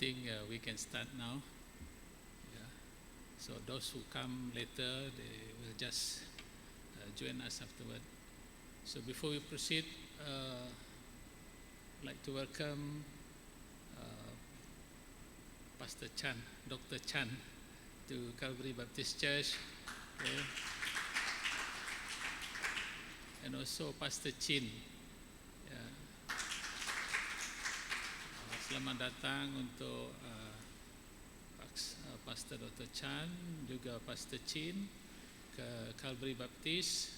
think we can start now. Yeah. So those who come later, they will just join us afterward. So before we proceed, I'd like to welcome Pastor Chan, Dr. Chan, to Calvary Baptist Church. Okay. And also Pastor Chin. Yeah. Selamat datang untuk Pastor Dr. Chan, juga Pastor Chin ke Calvary Baptist.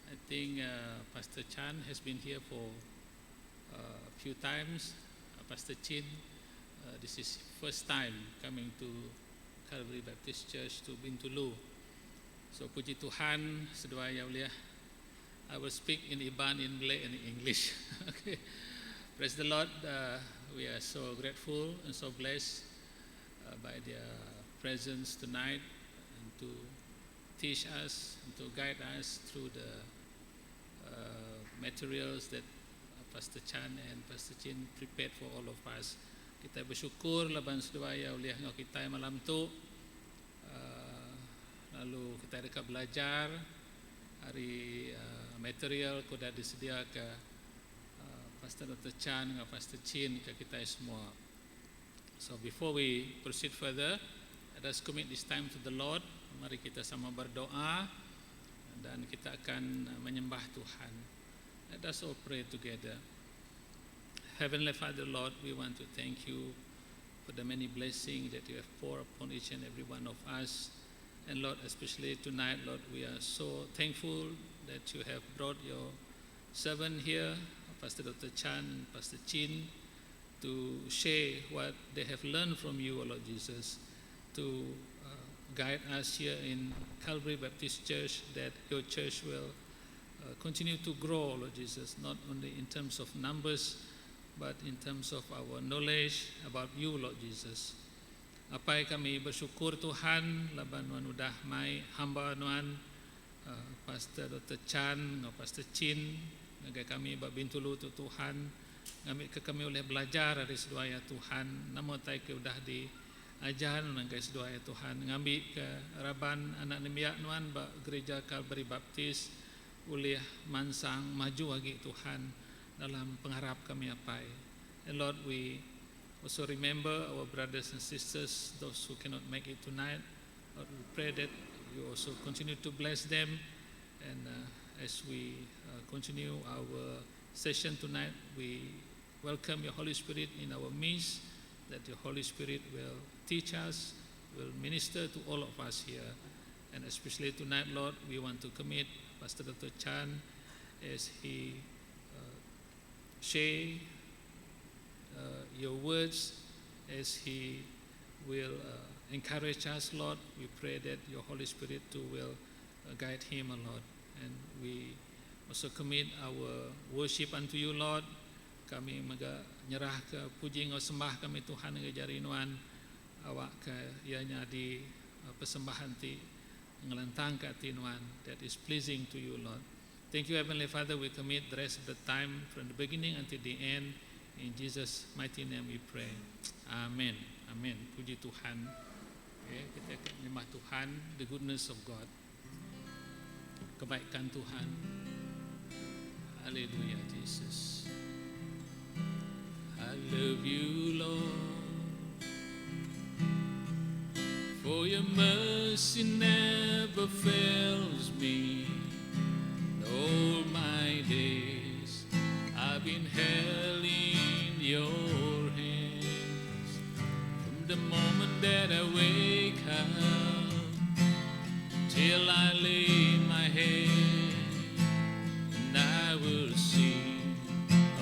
I think Pastor Chan has been here for a few times. Pastor Chin, this is first time coming to Calvary Baptist Church to Bintulu. So puji Tuhan, saudara yang mulia. I will speak in Iban, in Malay, and in English. Okay. Praise the Lord. We are so grateful and so blessed by their presence tonight and to teach us and to guide us through the materials that Pastor Chan and Pastor Chin prepared for all of us. Kita bersyukur laban saudara yang mulia ngau kita malam tu. Lalu kita dekat belajar hari material sudah disedia ke Pastor Dr. Chan dengan Pastor Chin ke kita semua. So before we proceed further, let us commit this time to the Lord. Mari kita sama berdoa dan kita akan menyembah Tuhan. Let us all pray together. Heavenly Father, Lord, we want to thank you for the many blessings that you have poured upon each and every one of us. And Lord, especially tonight, Lord, we are so thankful that you have brought your servant here, Pastor Dr. Chan, Pastor Chin, to share what they have learned from you, Lord Jesus, to guide us here in Calvary Baptist Church, that your church will continue to grow, Lord Jesus, not only in terms of numbers, but in terms of our knowledge about you, Lord Jesus. Apa yang kami bersyukur Tuhan, laban nuan udah mai hamba nuan Pastor Dr. Chan, Pastor Chin, ngagai kami Bintulu tu Tuhan, ngambil ke kami oleh belajar dari seduaya Tuhan, namo tai ke udah diajar ngagai seduaya Tuhan, ngambil ke raban anak nemiak nuan ba gereja Calvary Baptist, oleh mansang maju lagi Tuhan dalam pengharap kami apai. And Lord, we also remember our brothers and sisters, those who cannot make it tonight. Lord, we pray that you also continue to bless them. And as we continue our session tonight, we welcome your Holy Spirit in our midst, that your Holy Spirit will teach us, will minister to all of us here. And especially tonight, Lord, we want to commit Pastor Dr. Chan as he share your words, as he will encourage us, Lord. We pray that your Holy Spirit too will guide him, Lord. And we also commit our worship unto you, Lord. Kami nyerah ke puji ngau sembah kami Tuhan ngajari nuan awak ke ianya di persembahan ti ngelantang ke ti nuan that is pleasing to you, Lord. Thank you, Heavenly Father. We commit the rest of the time from the beginning until the end. In Jesus' mighty name we pray. Amen. Amen. Puji Tuhan. Okay, kita akan menyembah Tuhan, the goodness of God. Kebaikan Tuhan. Hallelujah, Jesus. I love you, Lord, for your mercy never fails me. All my days I've been held in your hands. From the moment that I wake up till I lay my head, and I will sing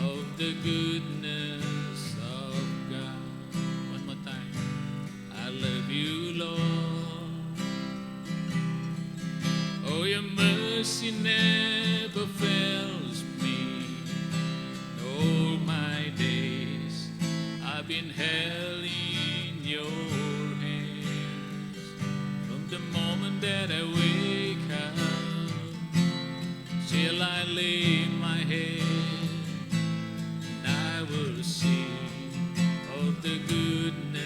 of the goodness of God. One more time. I love you, Lord. Oh, your mercy never fails me. All my days I've been held in your hands. From the moment that I wake up till I lay my head, and I will sing of the goodness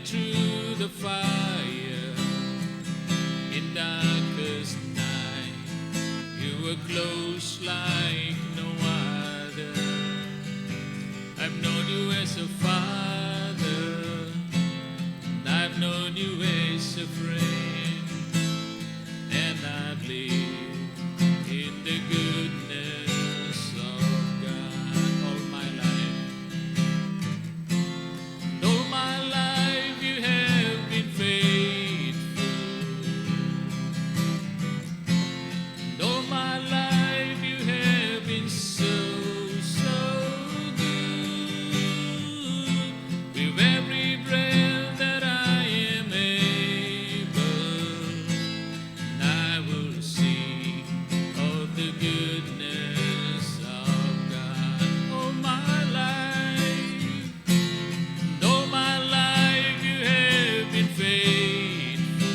through the fire in darkest night. You were close like no other. I've known you as a father, and I've known you as a friend, and I've lived in the goodness of God all my life. And all my life you have been faithful. And all my life you have been so good. With every breath that I am able, and I will sing of the goodness of God. All my life, and all my life you have been faithful.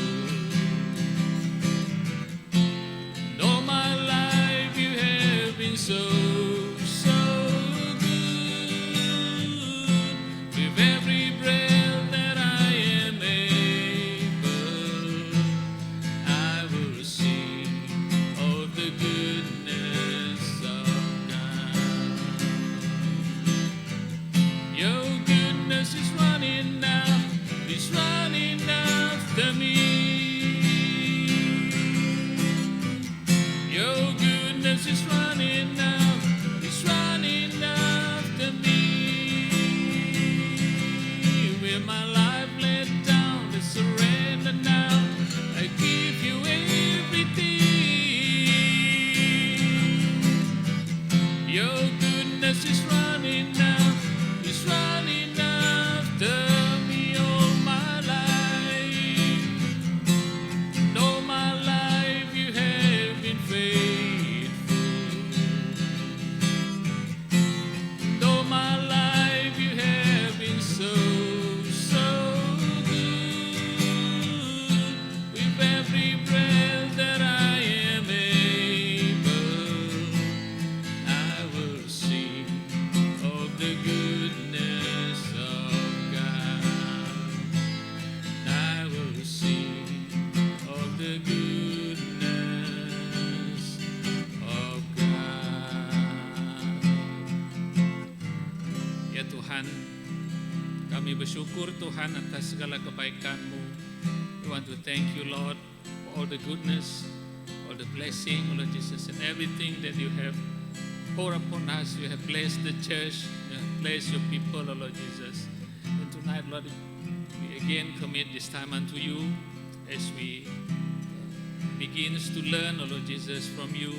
And all my life you have been so good. With every breath that I am able, I will sing of the goodness of God. Your goodness is running now, it's running after me. Your goodness is running now, it's running after me. With my life laid down, I surrender now. I give you everything. Your goodness is running now, it's running after me all my life. And all my life you have been faithful. And all my life you have been so good. With every breath that I am able, I will sing of the goodness of God. I will sing of the goodness of God. Ya Tuhan, kami bersyukur Tuhan atas segala kebaikan-Mu. We want to thank you, Lord, for all the goodness, all the blessing, Lord Jesus, and everything that you have poured upon us. You have blessed the church, you have blessed your people, Lord Jesus. And tonight, Lord, we again commit this time unto you as we begins to learn, Lord Jesus, from you.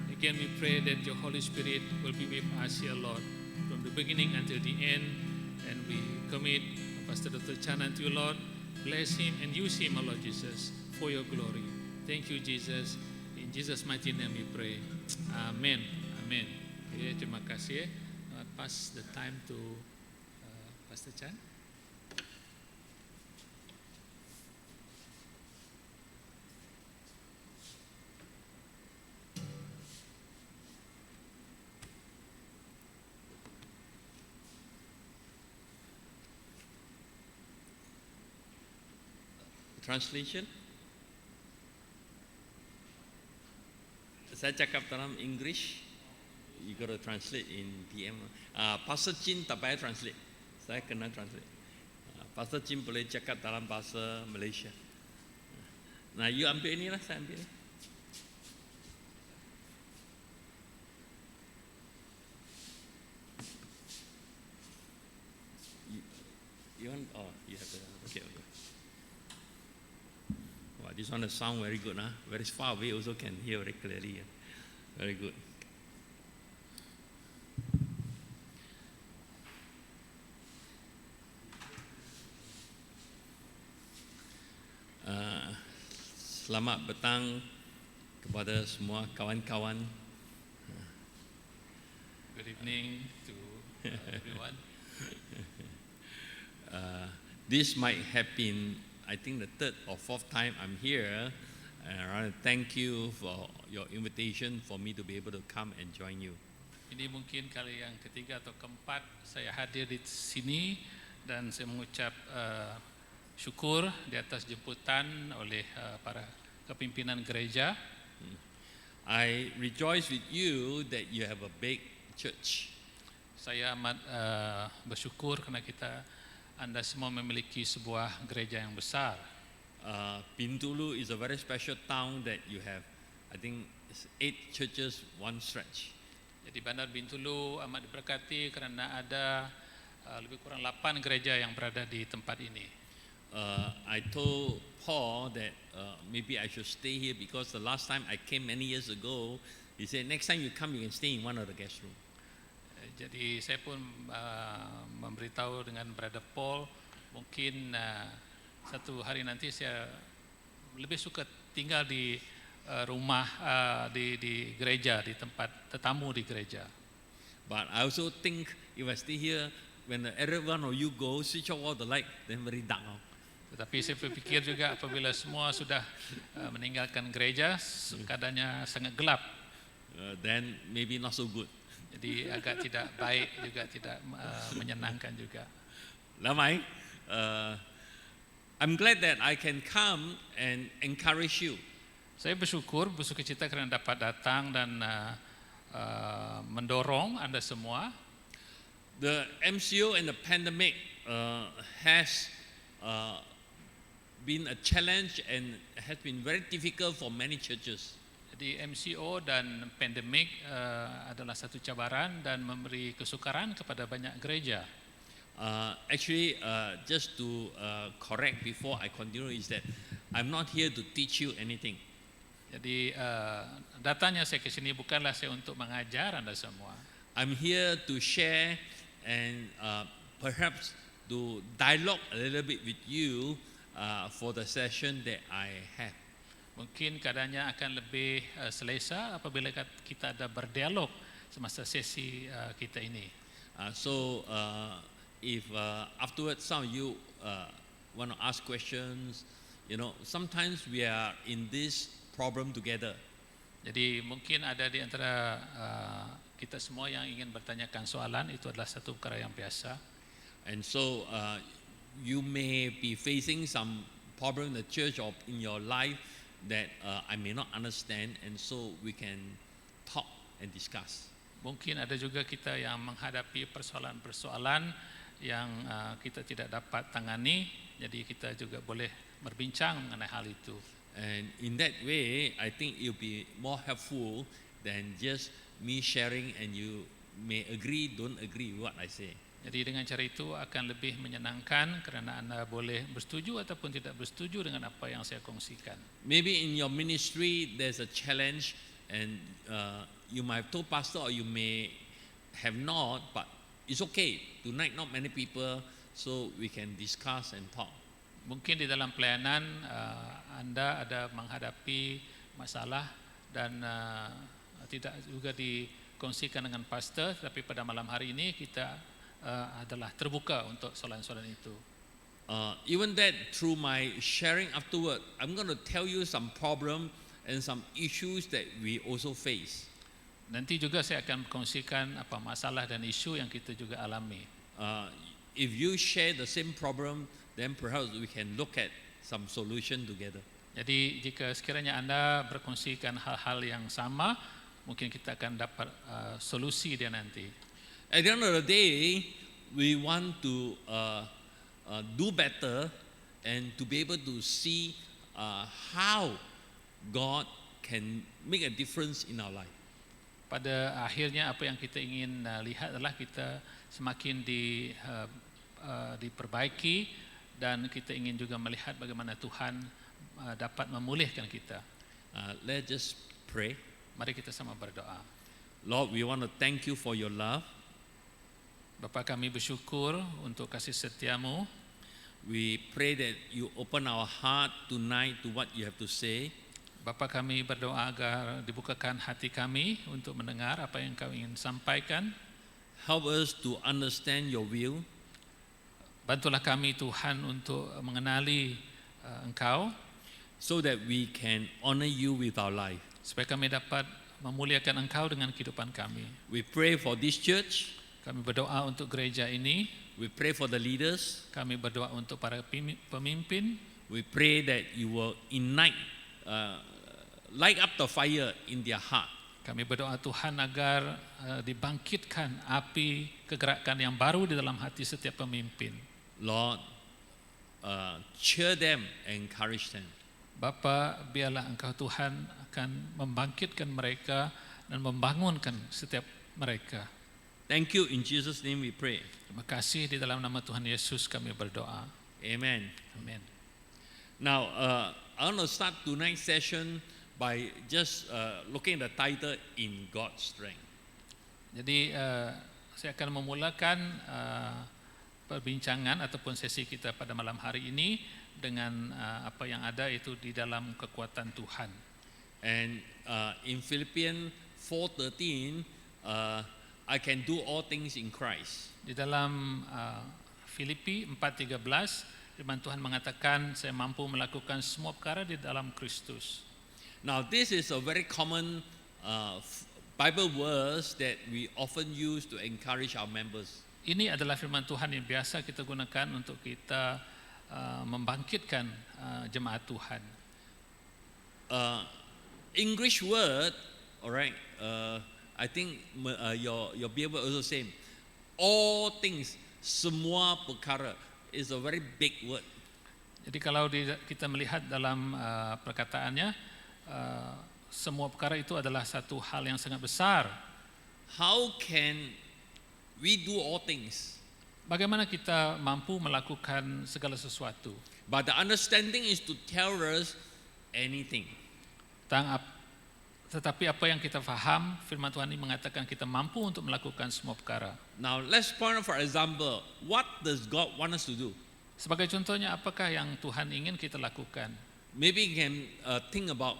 Again, we pray that your Holy Spirit will be with us here, Lord, from the beginning until the end. And we commit Pastor Dr. Chan unto you, Lord. Bless him and use him, Lord Jesus, for your glory. Thank you, Jesus. In Jesus' mighty name we pray. Amen. Amen. Okay, terima kasih. Pass the time to Pastor Chan. Translation. Saya cakap dalam English, you got to translate in DM. Pastor Chin tak payah translate, saya kena translate. Pastor Chin boleh cakap dalam bahasa Malaysia. Nah, you ambil ini lah, saya ambil ni. You want? Oh, you have the. Okay. Wow, this one the sound very good, huh? Very far away also can hear very clearly. Very good. Selamat petang kepada semua kawan-kawan. Good evening to everyone. This might have been, I think, the third or fourth time I'm here. And I want to thank you for your invitation for me to be able to come and join you. Ini mungkin kali yang ketiga atau keempat saya hadir di sini, dan saya mengucap syukur di atas jemputan oleh para kepimpinan gereja. I rejoice with you that you have a big church. Saya amat bersyukur karena Anda semua memiliki sebuah gereja yang besar. Bintulu is a very special town that you have, I think, 8 churches, one stretch. Jadi Bandar Bintulu amat diberkati karena ada lebih kurang 8 gereja yang berada di tempat ini. I told Paul that maybe I should stay here because the last time I came many years ago, he said, next time you come, you can stay in one of the guest room. Jadi saya pun memberitahu dengan Brother Paul, mungkin satu hari nanti saya lebih suka tinggal di rumah di gereja, di tempat tetamu di gereja. But I also think if I stay here, when every one of you go, switch off all the light, then very dark now. Tetapi saya berpikir juga apabila semua sudah meninggalkan gereja, keadaannya sangat gelap. Then maybe not so good. Jadi agak tidak baik juga, tidak menyenangkan juga. Lamai, I'm glad that I can come and encourage you. Saya bersukacita karena dapat datang dan mendorong Anda semua. The MCO and the pandemic has been a challenge and has been very difficult for many churches. Jadi MCO dan pandemik adalah satu cabaran dan memberi kesukaran kepada banyak gereja. Actually, just to correct before I continue is that I'm not here to teach you anything. Jadi datanya saya ke sini bukanlah saya untuk mengajar Anda semua. I'm here to share and perhaps to dialogue a little bit with you for the session that I have. Mungkin keadaannya akan lebih selesa apabila kita ada berdialog semasa sesi kita ini. So if afterwards some of you want to ask questions, you know, sometimes we are in this problem together. Jadi mungkin ada di antara kita semua yang ingin bertanyakan soalan, itu adalah satu perkara yang biasa. And so you may be facing some problem in the church or in your life that I may not understand, and so we can talk and discuss. Mungkin ada juga kita yang menghadapi persoalan-persoalan yang kita tidak dapat tangani, jadi kita juga boleh berbincang mengenai hal itu. And in that way, I think it'll be more helpful than just me sharing and you may agree, don't agree with what I say. Jadi dengan cara itu akan lebih menyenangkan karena Anda boleh bersetuju ataupun tidak bersetuju dengan apa yang saya kongsikan. Maybe in your ministry there's a challenge and you might have told pastor or you may have not, but it's okay. Tonight not many people, so we can discuss and talk. Mungkin di dalam pelayanan Anda ada menghadapi masalah dan tidak juga dikongsikan dengan pastor, tapi pada malam hari ini kita adalah terbuka untuk soalan-soalan itu. Even that through my sharing afterward, I'm going to tell you some problem and some issues that we also face. Nanti juga saya akan kongsikan apa masalah dan isu yang kita juga alami. If you share the same problem, then perhaps we can look at some solution together. Jadi jika sekiranya Anda berkongsikan hal-hal yang sama, mungkin kita akan dapat solusi dia nanti. At the end of the day, we want to do better and to be able to see how God can make a difference in our life. Pada akhirnya apa yang kita ingin lihat adalah kita semakin diperbaiki dan kita ingin juga melihat bagaimana Tuhan dapat memulihkan kita. Let's just pray. Mari kita sama berdoa. Lord, we want to thank you for your love. Bapa, kami bersyukur untuk kasih setiamu. We pray that you open our heart tonight to what you have to say. Bapa, kami berdoa agar dibukakan hati kami untuk mendengar apa yang kau ingin sampaikan. Help us to understand your will. Bantulah kami Tuhan untuk mengenali Engkau, so that we can honor you with our life. supaya kami dapat memuliakan Engkau dengan kehidupan kami. We pray for this church. Kami berdoa untuk gereja ini. we pray for the leaders. Kami berdoa untuk para pemimpin. We pray that you will ignite, light up the fire in their heart. Kami berdoa Tuhan agar dibangkitkan api kegerakan yang baru di dalam hati setiap pemimpin. Lord, cheer them, encourage them. Bapa, biarlah Engkau Tuhan akan membangkitkan mereka dan membangunkan setiap mereka. Thank you, in Jesus' name we pray. Terima kasih, di dalam nama Tuhan Yesus kami berdoa. Amen. Amin. Now, I want to start tonight's session by just looking at the title, In God's Strength. Jadi saya akan memulakan perbincangan ataupun sesi kita pada malam hari ini dengan apa yang ada itu di dalam kekuatan Tuhan. And in Philippians 4:13, I can do all things in Christ. Di dalam Filipi 4:13 firman Tuhan mengatakan saya mampu melakukan semua perkara di dalam Kristus. Now, this is a very common Bible verse that we often use to encourage our members. Ini adalah firman Tuhan yang biasa kita gunakan untuk kita membangkitkan jemaat Tuhan. English word, all right. I think your Bible also same. All things, semua perkara, is a very big word. Jadi kalau kita melihat dalam perkataannya, semua perkara itu adalah satu hal yang sangat besar. How can we do all things? Bagaimana kita mampu melakukan segala sesuatu? But the understanding is to tell us anything. Tetapi apa yang kita faham, firman Tuhan ini mengatakan kita mampu untuk melakukan semua perkara. Now let's point out for example, what does God want us to do? Sebagai contohnya, apakah yang Tuhan ingin kita lakukan? Maybe you can think about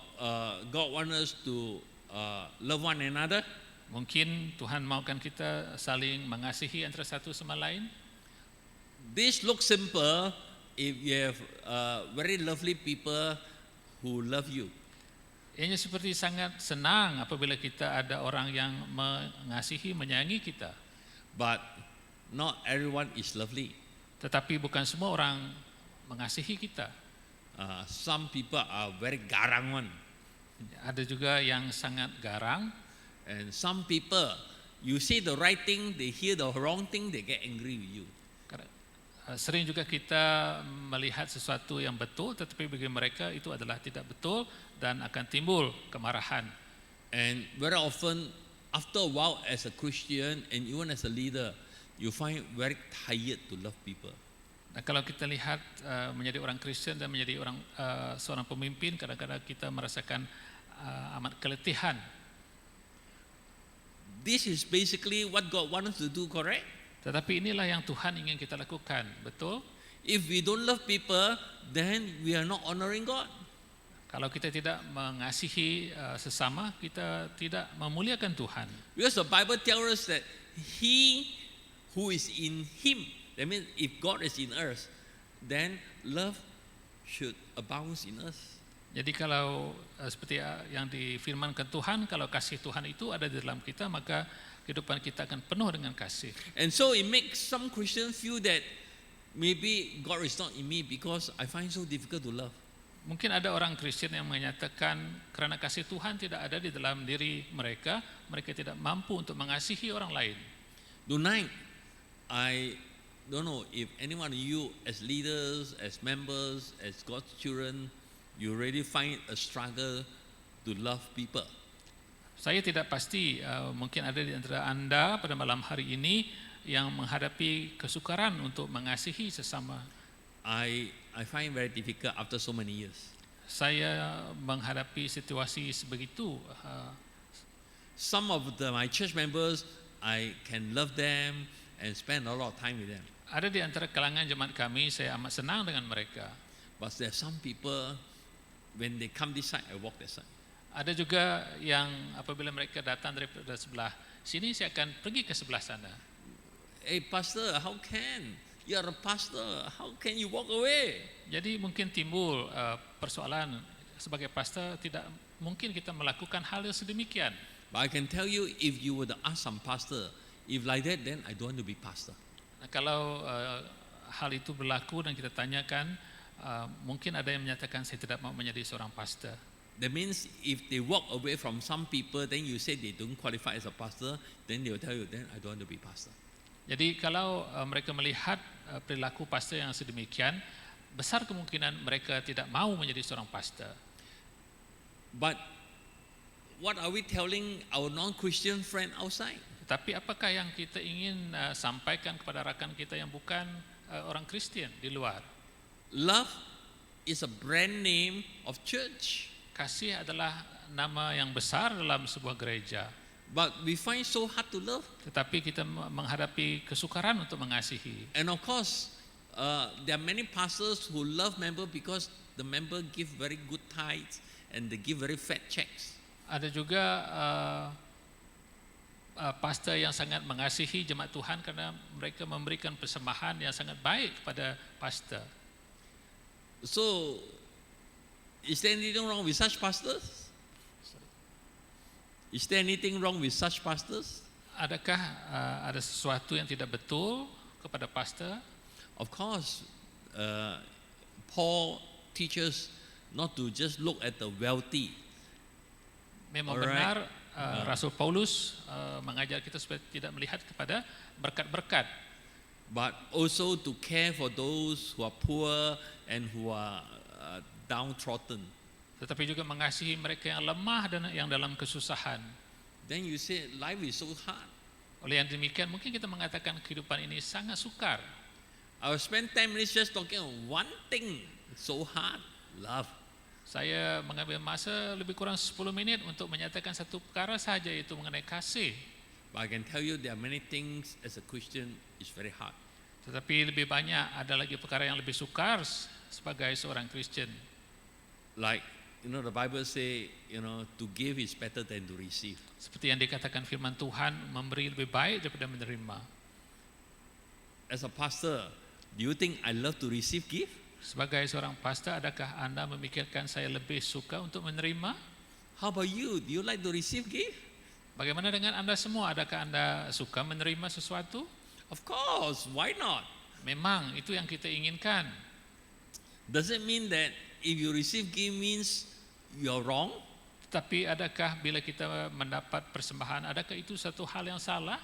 God want us to love one another. Mungkin Tuhan maukan kita saling mengasihi antara satu sama lain. This looks simple if you have very lovely people who love you. Ini seperti sangat senang apabila kita ada orang yang mengasihi, menyayangi kita. But not everyone is lovely. Tetapi bukan semua orang mengasihi kita. Some people are very garangan. Ada juga yang sangat garang. And some people, you say the right thing, they hear the wrong thing, they get angry with you. Sering juga kita melihat sesuatu yang betul, tetapi bagi mereka itu adalah tidak betul dan akan timbul kemarahan. And very often, after a while as a Christian and even as a leader, you find very tired to love people. Nah, kalau kita lihat menjadi orang Kristen dan menjadi seorang pemimpin, kadang-kadang kita merasakan amat keletihan. This is basically what God wants us to do, correct? Tetapi inilah yang Tuhan ingin kita lakukan, betul? If we don't love people, then we are not honoring God. Kalau kita tidak mengasihi sesama, kita tidak memuliakan Tuhan. Because the Bible tells us that He who is in Him, that means if God is in us, then love should abound in us. Jadi kalau seperti yang difirmankan Tuhan, kalau kasih Tuhan itu ada di dalam kita, maka kehidupan kita akan penuh dengan kasih. And so it makes some Christians feel that maybe God is not in me because I find so difficult to love. Mungkin ada orang Kristen yang menyatakan karena kasih Tuhan tidak ada di dalam diri mereka, mereka tidak mampu untuk mengasihi orang lain. Tonight, I don't know if anyone of you as leaders, as members, as God's children, you really find a struggle to love people. Saya tidak pasti, mungkin ada di antara Anda pada malam hari ini yang menghadapi kesukaran untuk mengasihi sesama. I find very difficult after so many years. Saya menghadapi situasi sebegitu. Some of my church members, I can love them and spend a lot of time with them. Ada di antara kalangan jemaat kami, saya amat senang dengan mereka. But there are some people, when they come this side, I walk that side. Ada juga yang apabila mereka datang dari sebelah sini, saya akan pergi ke sebelah sana. Hey pastor, how can? You are a pastor, how can you walk away? Jadi mungkin timbul persoalan, sebagai pastor tidak mungkin kita melakukan hal yang sedemikian. But I can tell you, if you were to ask some pastor, if like that, then I don't want to be pastor. Nah, kalau hal itu berlaku dan kita tanyakan, mungkin ada yang menyatakan saya tidak mau menjadi seorang pastor. That means if they walk away from some people, then you say they don't qualify as a pastor, then they will tell you, then I don't want to be pastor. Jadi kalau mereka melihat perilaku pastor yang sedemikian, besar kemungkinan mereka tidak mau menjadi seorang pastor. But what are we telling our non-Christian friend outside? Tapi apakah yang kita ingin sampaikan kepada rakan kita yang bukan orang Kristen di luar? Love is a brand name of church. Kasih adalah nama yang besar dalam sebuah gereja. But we find so hard to love. Tetapi kita menghadapi kesukaran untuk mengasihi. And of course, there are many pastors who love member because the member give very good tithes and they give very fat checks. Ada juga pastor yang sangat mengasihi jemaat Tuhan karena mereka memberikan persembahan yang sangat baik kepada pastor. So, is there anything wrong with such pastors? Is there anything wrong with such pastors? Adakah ada sesuatu yang tidak betul kepada pastor? Of course, Paul teaches not to just look at the wealthy. Memang Alright. benar Rasul Paulus mengajar kita supaya tidak melihat kepada berkat-berkat, But also to care for those who are poor and who are downtrodden. tetapi juga mengasihi mereka yang lemah dan yang dalam kesusahan. Then you say life is so hard. Oleh yang demikian mungkin kita mengatakan kehidupan ini sangat sukar. I will spend 10 minutes just talking on one thing. It's so hard. Love. Saya mengambil masa lebih kurang 10 menit untuk menyatakan satu perkara saja, yaitu mengenai kasih. But I can tell you there are many things as a Christian is very hard. Tetapi lebih banyak ada lagi perkara yang lebih sukar sebagai seorang Kristen. Like, the Bible say, to give is better than to receive. Seperti yang dikatakan firman Tuhan, memberi lebih baik daripada menerima. As a pastor, do you think I love to receive gift? Sebagai seorang pastor, adakah Anda memikirkan saya lebih suka untuk menerima? How about you? Do you like to receive gift? Bagaimana dengan Anda semua? Adakah Anda suka menerima sesuatu? Of course, why not? Memang itu yang kita inginkan. Does it mean that if you receive gift means you're wrong? Tetapi adakah bila kita mendapat persembahan, adakah itu satu hal yang salah?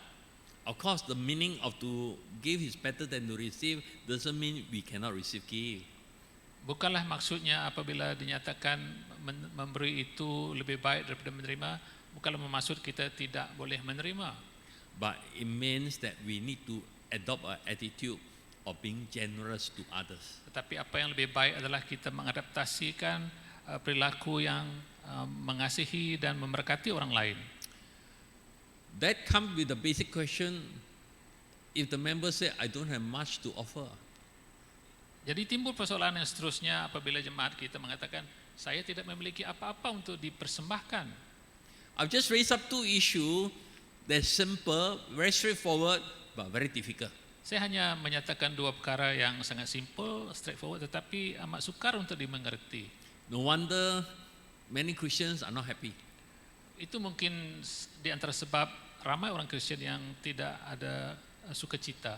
Of course, the meaning of to give is better than to receive doesn't mean we cannot receive gift. Bukanlah maksudnya apabila dinyatakan memberi itu lebih baik daripada menerima, bukanlah bermaksud kita tidak boleh menerima. But it means that we need to adopt an attitude of being generous to others. Tetapi apa yang lebih baik adalah kita mengadaptasikan perilaku yang mengasihi dan memberkati orang lain. That comes with the basic question, if the member say, I don't have much to offer. Jadi timbul persoalan yang seterusnya apabila jemaat kita mengatakan, saya tidak memiliki apa-apa untuk dipersembahkan. I've just raised up two issues that's simple, very straightforward, but very difficult. Saya hanya menyatakan dua perkara yang sangat simple, straightforward, tetapi amat sukar untuk dimengerti. No wonder many Christians are not happy. Itu mungkin di antara sebab ramai orang Kristen yang tidak ada sukacita.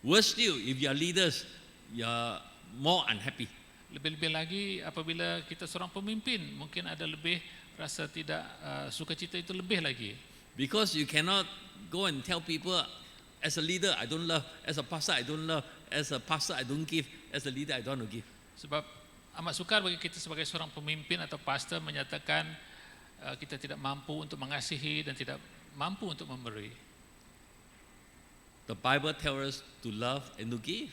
Worse still, if you are leaders, you are more unhappy. Lebih-lebih lagi apabila kita seorang pemimpin, mungkin ada lebih rasa tidak sukacita itu lebih lagi. Because you cannot go and tell people, as a leader I don't love, as a pastor I don't love, as a pastor I don't give, as a leader I don't want to give. Sebab amat sukar bagi kita sebagai seorang pemimpin atau pastor menyatakan kita tidak mampu untuk mengasihi dan tidak mampu untuk memberi. The Bible tells us to love and to give.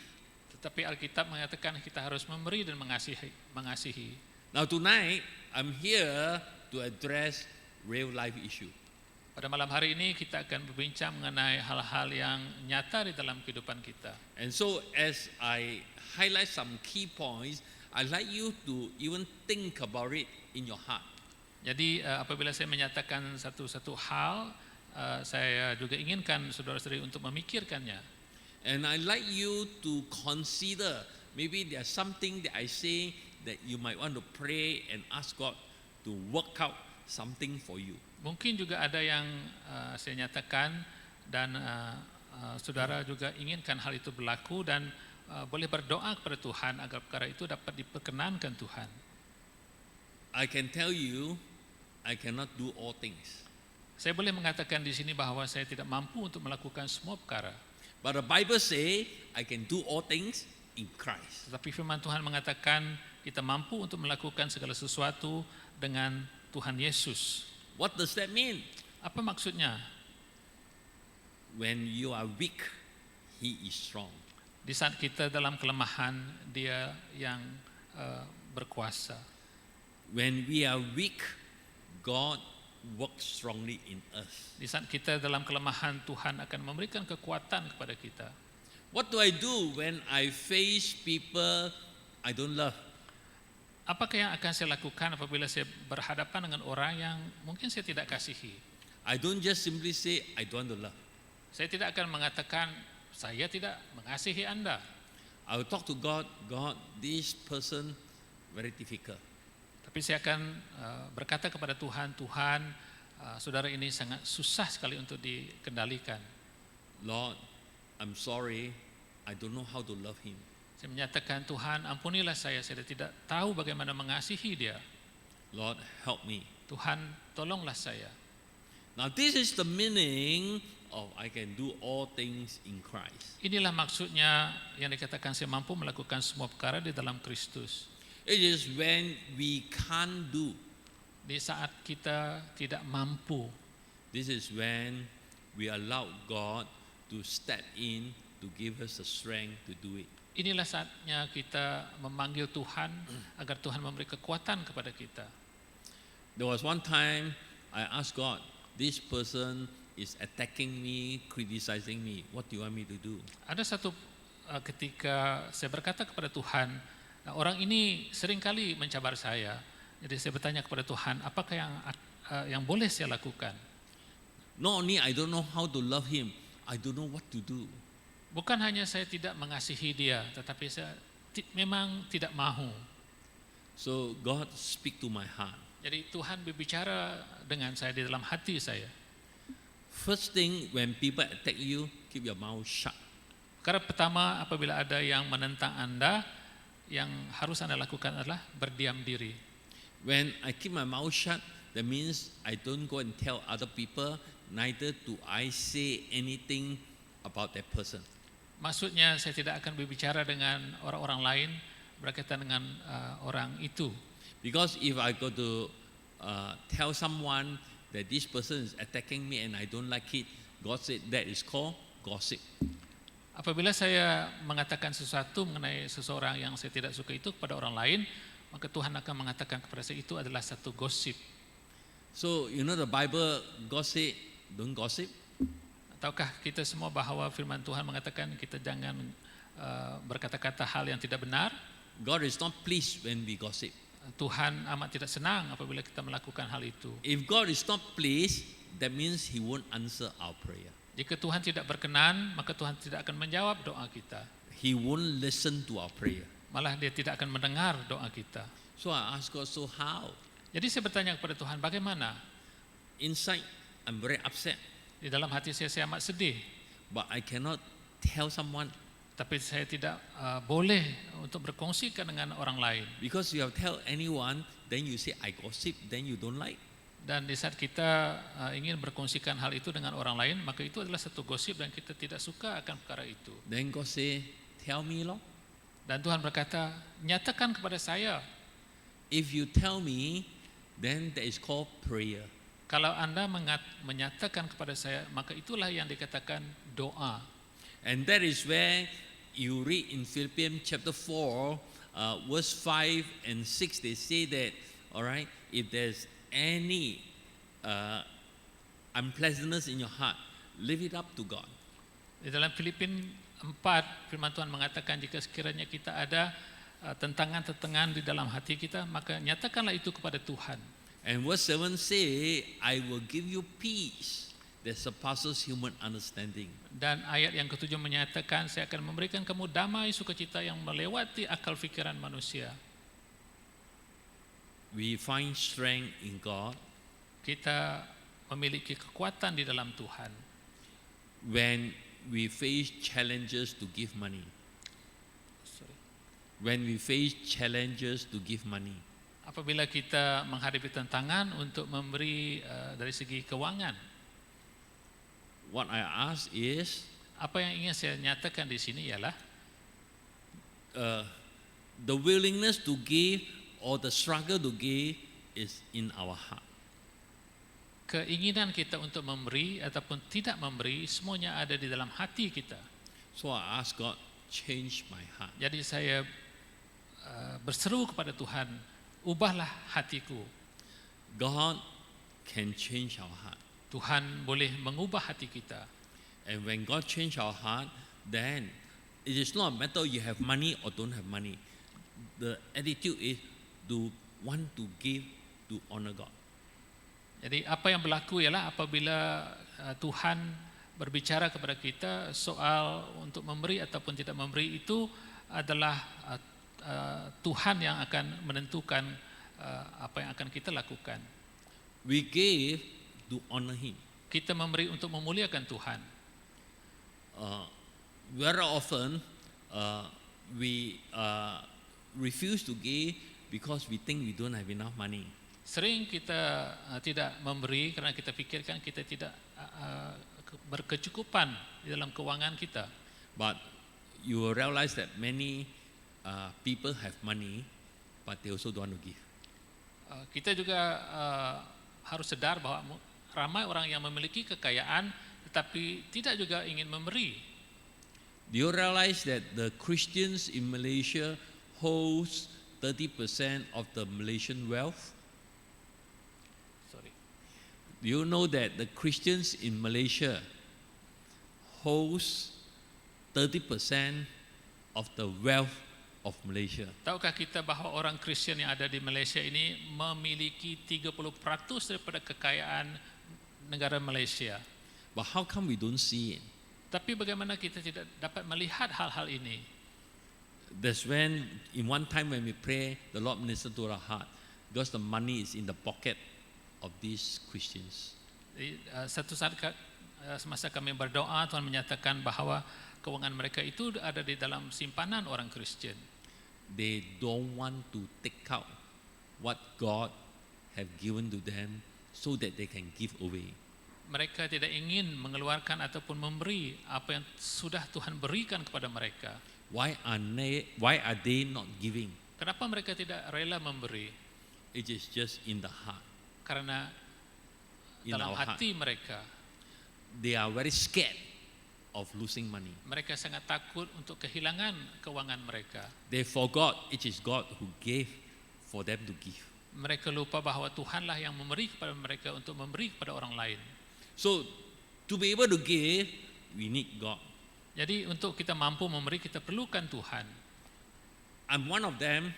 Tetapi Alkitab mengatakan kita harus memberi dan mengasihi. Now tonight, I'm here to address real life issue. Pada malam hari ini kita akan berbincang mengenai hal-hal yang nyata di dalam kehidupan kita. And so as I highlight some key points, I'd like you to even think about it in your heart. Jadi apabila saya menyatakan satu-satu hal, saya juga inginkan saudara-saudari untuk memikirkannya. And I'd like you to consider, maybe there's something that I say that you might want to pray and ask God to work out something for you. Mungkin juga ada yang saya nyatakan dan saudara juga inginkan hal itu berlaku dan boleh berdoa kepada Tuhan agar perkara itu dapat diperkenankan Tuhan. I can tell you, I cannot do all things. Saya boleh mengatakan di sini bahwa saya tidak mampu untuk melakukan semua perkara. But the Bible say, I can do all things in Christ. Tetapi firman Tuhan mengatakan kita mampu untuk melakukan segala sesuatu dengan Tuhan Yesus. What does that mean? Apa maksudnya? When you are weak, He is strong. Di saat kita dalam kelemahan, Dia yang berkuasa. When we are weak, God works strongly in us. Di saat kita dalam kelemahan, Tuhan akan memberikan kekuatan kepada kita. What do I do when I face people I don't love? Apakah yang akan saya lakukan apabila saya berhadapan dengan orang yang mungkin saya tidak kasihi? I don't just simply say I don't want to love. Saya tidak akan mengatakan saya tidak mengasihi Anda. I will talk to God. God, this person very difficult. Tapi saya akan berkata kepada Tuhan, Tuhan, saudara ini sangat susah sekali untuk dikendalikan. Lord, I'm sorry, I don't know how to love him. Saya menyatakan, Tuhan, ampunilah saya tidak tahu bagaimana mengasihi dia. Lord, help me. Tuhan, tolonglah saya. Now this is the meaning of I can do all things in Christ. Inilah maksudnya yang dikatakan saya mampu melakukan semua perkara di dalam Kristus. It is when we can't do. Di saat kita tidak mampu. This is when we allow God to step in to give us the strength to do it. Inilah saatnya kita memanggil Tuhan agar Tuhan memberi kekuatan kepada kita. There was one time I asked God, this person is attacking me, criticizing me. What do you want me to do? Ada satu ketika saya berkata kepada Tuhan, orang ini seringkali mencabar saya. Jadi saya bertanya kepada Tuhan, apakah yang boleh saya lakukan? Not only I don't know how to love him, I don't know what to do. Bukan hanya saya tidak mengasihi dia, tetapi saya memang tidak mahu. So God speak to my heart. Jadi Tuhan berbicara dengan saya di dalam hati saya. First thing, when people attack you, keep your mouth shut. Karena pertama, apabila ada yang menentang Anda, yang harus Anda lakukan adalah berdiam diri. When I keep my mouth shut, that means I don't go and tell other people, neither do I say anything about that person. Maksudnya saya tidak akan berbicara dengan orang-orang lain berkaitan dengan orang itu. Because if I go to tell someone that this person is attacking me and I don't like it, God said that is called gossip. Apabila saya mengatakan sesuatu mengenai seseorang yang saya tidak suka itu kepada orang lain, maka Tuhan akan mengatakan kepada saya itu adalah satu gosip. So you know the Bible, God said don't gossip. Tahukah kita semua bahwa firman Tuhan mengatakan kita jangan berkata-kata hal yang tidak benar? God is not pleased when we gossip. Tuhan amat tidak senang apabila kita melakukan hal itu. If God is not pleased, that means He won't answer our prayer. Jika Tuhan tidak berkenan, maka Tuhan tidak akan menjawab doa kita. He won't listen to our prayer. Malah dia tidak akan mendengar doa kita. So I ask God, so how? Jadi saya bertanya kepada Tuhan, bagaimana? Inside, I'm very upset, Di dalam hati saya amat sedih. but I cannot tell someone Tapi saya tidak boleh untuk berkongsikan dengan orang lain. because you have tell anyone, then you say I gossip, then you don't like. Dan di saat kita ingin berkongsikan hal itu dengan orang lain, maka itu adalah satu gosip dan kita tidak suka akan perkara itu. Then God say, tell me, Lord. Dan Tuhan berkata, nyatakan kepada saya. If you tell me, then that is called prayer. Kalau Anda menyatakan kepada saya, maka itulah yang dikatakan doa. And that is where you read in Philippians chapter 4, verse 5 and 6, they say that, all right, if there's any unpleasantness in your heart, leave it up to God. Di dalam Filipin 4, firman Tuhan mengatakan jika sekiranya kita ada tentangan-tentangan di dalam hati kita, maka nyatakanlah itu kepada Tuhan. And verse 7 say, I will give you peace that surpasses human understanding. Dan ayat yang ketujuh menyatakan, saya akan memberikan kamu damai sukacita yang melewati akal fikiran manusia. We find strength in God Kita memiliki kekuatan di dalam Tuhan. when we face challenges to give money. Sorry. When we face challenges to give money. Apabila kita menghadapi tantangan untuk memberi dari segi keuangan, What I ask is, apa yang ingin saya nyatakan di sini ialah the willingness to give or the struggle to give is in our heart. keinginan kita untuk memberi ataupun tidak memberi semuanya ada di dalam hati kita. So I ask God, change my heart. Jadi saya berseru kepada Tuhan, ubahlah hatiku. God can change our heart. Tuhan boleh mengubah hati kita. And when God change our heart, then it is not a matter you have money or don't have money. The attitude is to want to give to honor God. Jadi apa yang berlaku ialah apabila Tuhan berbicara kepada kita soal untuk memberi ataupun tidak memberi, itu adalah Tuhan yang akan menentukan apa yang akan kita lakukan. We give to honor Him. Kita memberi untuk memuliakan Tuhan. Very often we refuse to give because we think we don't have enough money. Sering kita tidak memberi karena kita pikirkan kita tidak berkecukupan di dalam keuangan kita. But you will realize that many people have money, but they also don't want to give. Kita juga harus sadar bahwa ramai orang yang memiliki kekayaan tetapi tidak juga ingin memberi. Do you realize that the Christians in Malaysia holds 30% of the Malaysian wealth? Sorry. Do you know that the Christians in Malaysia holds 30% of the wealth of Malaysia? Tahukah kita bahawa orang Kristian yang ada di Malaysia ini memiliki 30% daripada kekayaan negara Malaysia? But how come we don't see it? Tapi bagaimana kita tidak dapat melihat hal-hal ini? That's when, in one time when we pray, the Lord minister to our heart, because the money is in the pocket of these Christians. Jadi, satu saat semasa kami berdoa, Tuhan menyatakan bahawa keuangan mereka itu ada di dalam simpanan orang Kristian. They don't want to take out what God have given to them so that they can give away. Mereka tidak ingin mengeluarkan ataupun memberi apa yang sudah Tuhan berikan kepada mereka. Why are they not giving? Kenapa mereka tidak rela memberi? It is just in the heart. Karena In dalam our heart. hati mereka, They are very scared of losing money. mereka sangat takut untuk kehilangan keuangan mereka. They forgot it is God who gave for them to give. Mereka lupa bahawa Tuhanlah yang memberi kepada mereka untuk memberi kepada orang lain. So to be able to give, we need God. Jadi untuk kita mampu memberi, kita perlukan Tuhan. I'm one of them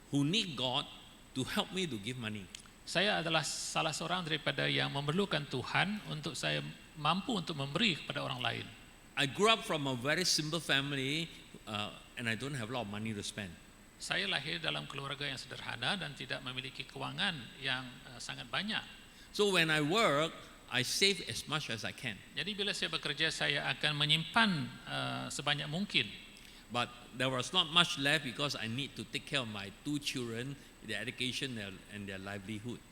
who need God to help me to give money. Saya adalah salah seorang daripada yang memerlukan Tuhan untuk saya mampu untuk memberi kepada orang lain. I grew up from a very simple family and I don't have a lot of money to spend. Saya lahir dalam keluarga yang sederhana dan tidak memiliki keuangan yang sangat banyak. So when I work, I save as much as I can. Jadi bila saya bekerja, saya akan menyimpan sebanyak mungkin. But there was not much left because I need to take care of my 2 children, their education and their livelihood.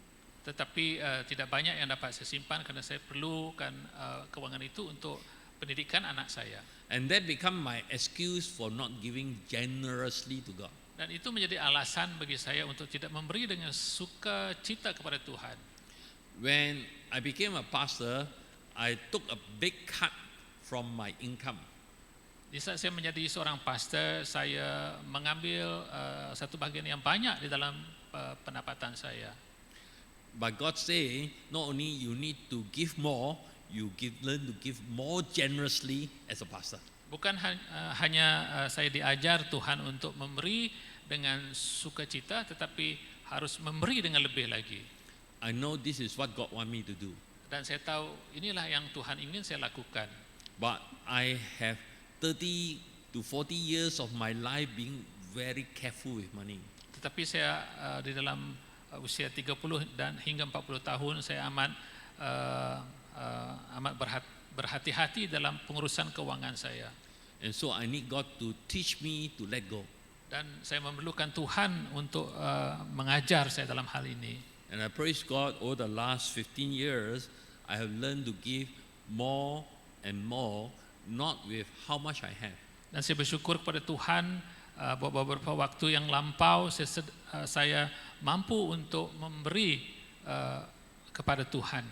Tetapi tidak banyak yang dapat saya simpan kerana saya perlukan keuangan itu untuk pendidikan anak saya. And that become my excuse for not giving generously to God. Dan itu menjadi alasan bagi saya untuk tidak memberi dengan sukacita kepada Tuhan. When I became a pastor, I took a big cut from my income. Di saat saya menjadi seorang pastor, saya mengambil satu bahagian yang banyak di dalam pendapatan saya. But God say, not only you need to give more, learn to give more generously as a pastor. Bukan hanya saya diajar Tuhan untuk memberi dengan sukacita, tetapi harus memberi dengan lebih lagi. I know this is what God want me to do. Dan saya tahu inilah yang Tuhan ingin saya lakukan. But I have 30 to 40 years of my life being very careful with money. Tetapi saya di dalam usia 30 dan hingga 40 tahun saya amat berhati-hati dalam pengurusan keuangan saya. And so I need God to teach me to let go. Dan saya memerlukan Tuhan untuk mengajar saya dalam hal ini. And I praise God, over the last 15 years, I have learned to give more and more, not with how much I have. Dan saya bersyukur kepada Tuhan beberapa waktu yang lampau saya mampu untuk memberi kepada Tuhan.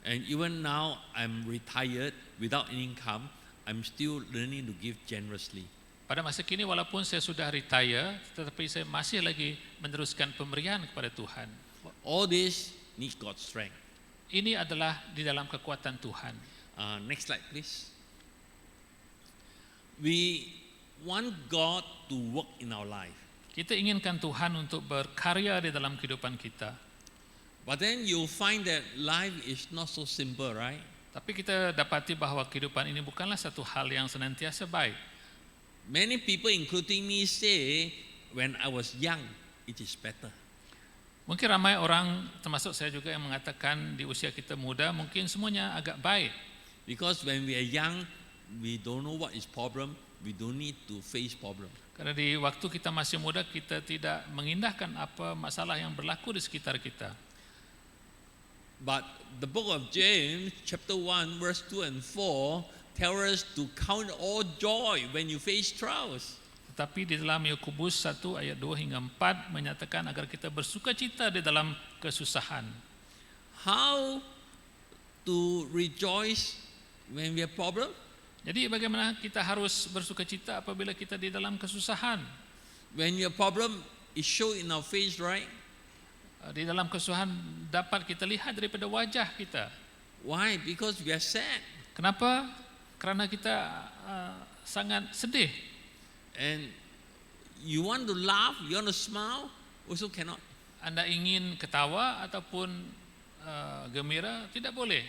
And even now I'm retired without income, I'm still learning to give generously. Pada masa kini walaupun saya sudah retire, tetapi saya masih lagi meneruskan pemberian kepada Tuhan. All this need God's strength. Ini adalah di dalam kekuatan Tuhan. Next slide, please. We want God to work in our life. Kita inginkan Tuhan untuk berkarya di dalam kehidupan kita. But then you'll find that life is not so simple, right? Tapi kita dapati bahwa kehidupan ini bukanlah satu hal yang senantiasa baik. Many people, including me, say, when I was young, it is better. Mungkin ramai orang, termasuk saya juga, yang mengatakan di usia kita muda, mungkin semuanya agak baik. Because when we are young, we don't know what is problem, we don't need to face problem. Karena di waktu kita masih muda, kita tidak mengindahkan apa masalah yang berlaku di sekitar kita. But the book of James, chapter 1, verse 2 and 4, tell us to count all joy when you face trials. Tetapi di dalam Yakobus 1 ayat 2 hingga 4 menyatakan agar kita bersuka cita di dalam kesusahan. How to rejoice when we have problem? Jadi bagaimana kita harus bersuka cita apabila kita di dalam kesusahan? When your problem is shown in our face, right? Di dalam kesusahan dapat kita lihat daripada wajah kita. Why? Because we are sad. Kenapa? Karena kita sangat sedih. And you want to laugh, you want to smile, also cannot. Anda ingin ketawa ataupun gembira, tidak boleh.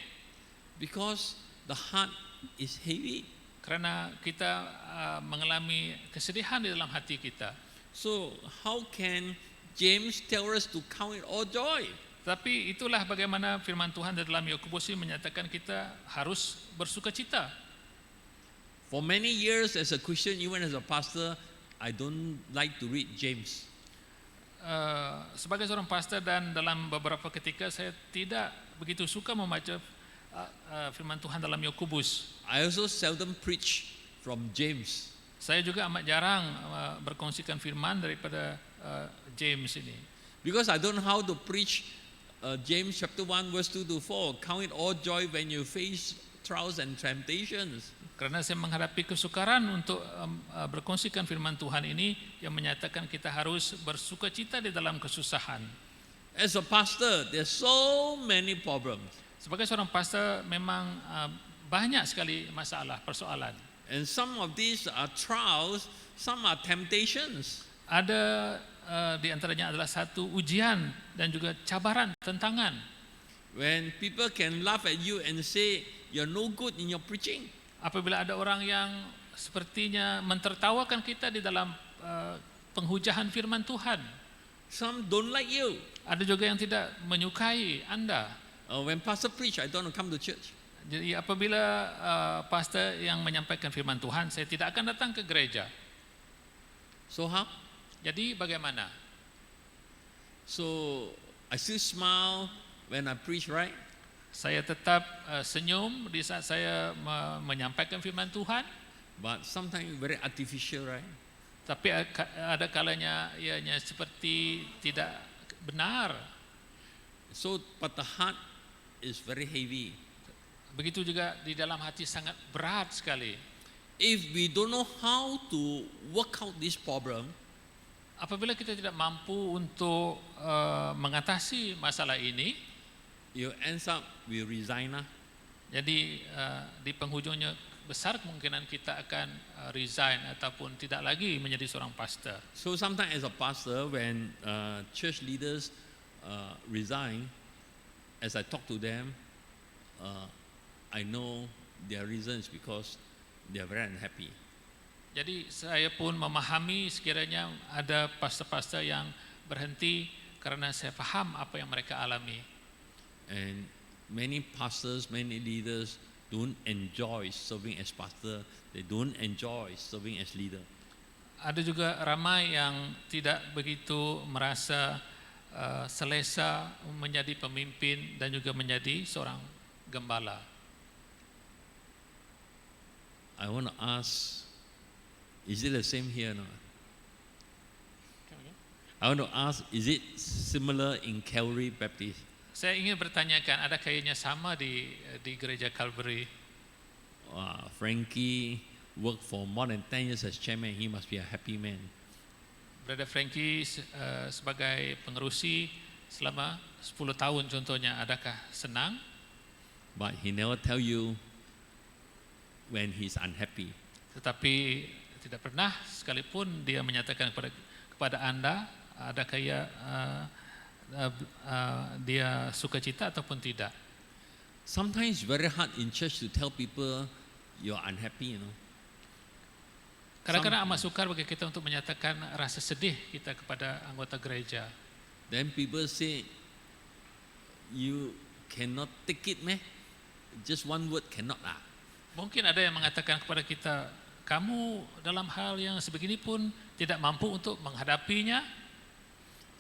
Because the heart is heavy. Karena kita mengalami kesedihan di dalam hati kita. So how can James tell us to count it all joy? Tapi itulah bagaimana firman Tuhan dalam Yakobus ini menyatakan kita harus bersuka cita. For many years as a Christian, even as a pastor, I don't like to read James. Sebagai seorang pastor dan dalam beberapa ketika saya tidak begitu suka membaca firman Tuhan dalam Yakobus. I also seldom preach from James. Saya juga amat jarang berkongsikan firman daripada James ini. Because I don't know how to preach James chapter 1 verse 2 to 4. Count it all joy when you face trials and temptations. Karena saya menghadapi kesukaran untuk berkongsikan firman Tuhan ini yang menyatakan kita harus bersuka cita di dalam kesusahan. As a pastor, there's so many problems. Sebagai seorang pastor memang banyak sekali masalah, persoalan. And some of these are trials, some are temptations. Ada di antaranya adalah satu ujian dan juga cabaran, tentangan. When people can laugh at you and say you're no good in your preaching. Apabila ada orang yang sepertinya mentertawakan kita di dalam penghujahan firman Tuhan. Some don't like you. Ada juga yang tidak menyukai Anda. When pastor preach, I don't want to come to church. Jadi apabila pastor yang menyampaikan firman Tuhan, saya tidak akan datang ke gereja. So how? Jadi bagaimana? So I still smile when I preach, right? Saya tetap senyum di saat saya menyampaikan firman Tuhan. But sometimes very artificial, right? Tapi ada kalanya ianya seperti tidak benar. So, but the heart is very heavy. Begitu juga di dalam hati sangat berat sekali. If we don't know how to work out this problem, apabila kita tidak mampu untuk mengatasi masalah ini, you ends up we resign. Jadi di penghujungnya besar kemungkinan kita akan resign ataupun tidak lagi menjadi seorang pastor. So sometimes as a pastor, when church leaders resign, as I talk to them, I know their reasons because they are very unhappy. Jadi saya pun memahami sekiranya ada pastor-pastor yang berhenti karena saya faham apa yang mereka alami. And many pastors, many leaders don't enjoy serving as pastor, they don't enjoy serving as leader. Ada juga ramai yang tidak begitu merasa selesa menjadi pemimpin dan juga menjadi seorang gembala. I want to ask, is it the same here or not? I want to ask, is it similar in Calvary Baptist? Saya ingin bertanyakan, ada kayaknya sama di gereja Calvary? Frankie worked for more than 10 years as chairman. He must be a happy man. Brother Frankie sebagai pengerusi selama 10 tahun contohnya, adakah senang? But he never tell you when he's unhappy. Tetapi tidak pernah sekalipun dia menyatakan kepada Anda adakah dia sukacita ataupun tidak. Sometimes it's very hard in church to tell people you're unhappy, Kadang-kadang amat sukar bagi kita untuk menyatakan rasa sedih kita kepada anggota gereja. Then people say, you cannot take it, meh? Just one word, cannot lah. Mungkin ada yang mengatakan kepada kita, kamu dalam hal yang sebegini pun tidak mampu untuk menghadapinya.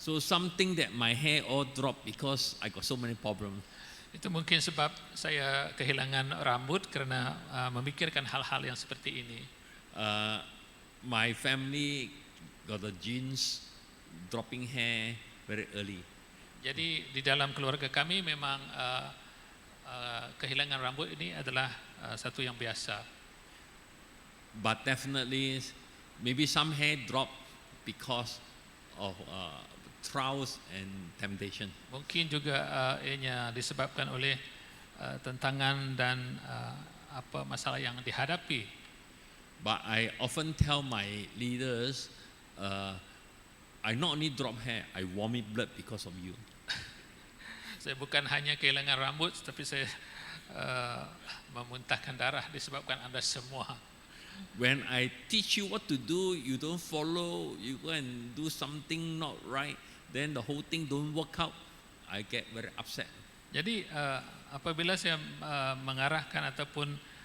So something that my hair all drop because I got so many problems. Itu mungkin sebab saya kehilangan rambut karena memikirkan hal-hal yang seperti ini. My family got the genes dropping hair very early. Jadi di dalam keluarga kami memang kehilangan rambut ini adalah satu yang biasa. But definitely, maybe some hair drop because of trials and temptation. Mungkin juga ianya disebabkan oleh tentangan dan masalah yang dihadapi. But I often tell my leaders, I not only drop hair, I vomit blood because of you. Saya bukan hanya kehilangan rambut, tapi saya memuntahkan darah disebabkan Anda semua. When I teach you what to do, you don't follow, you go and do something not right, then the whole thing don't work out, I get very upset. Jadi apabila saya mengarahkan ataupun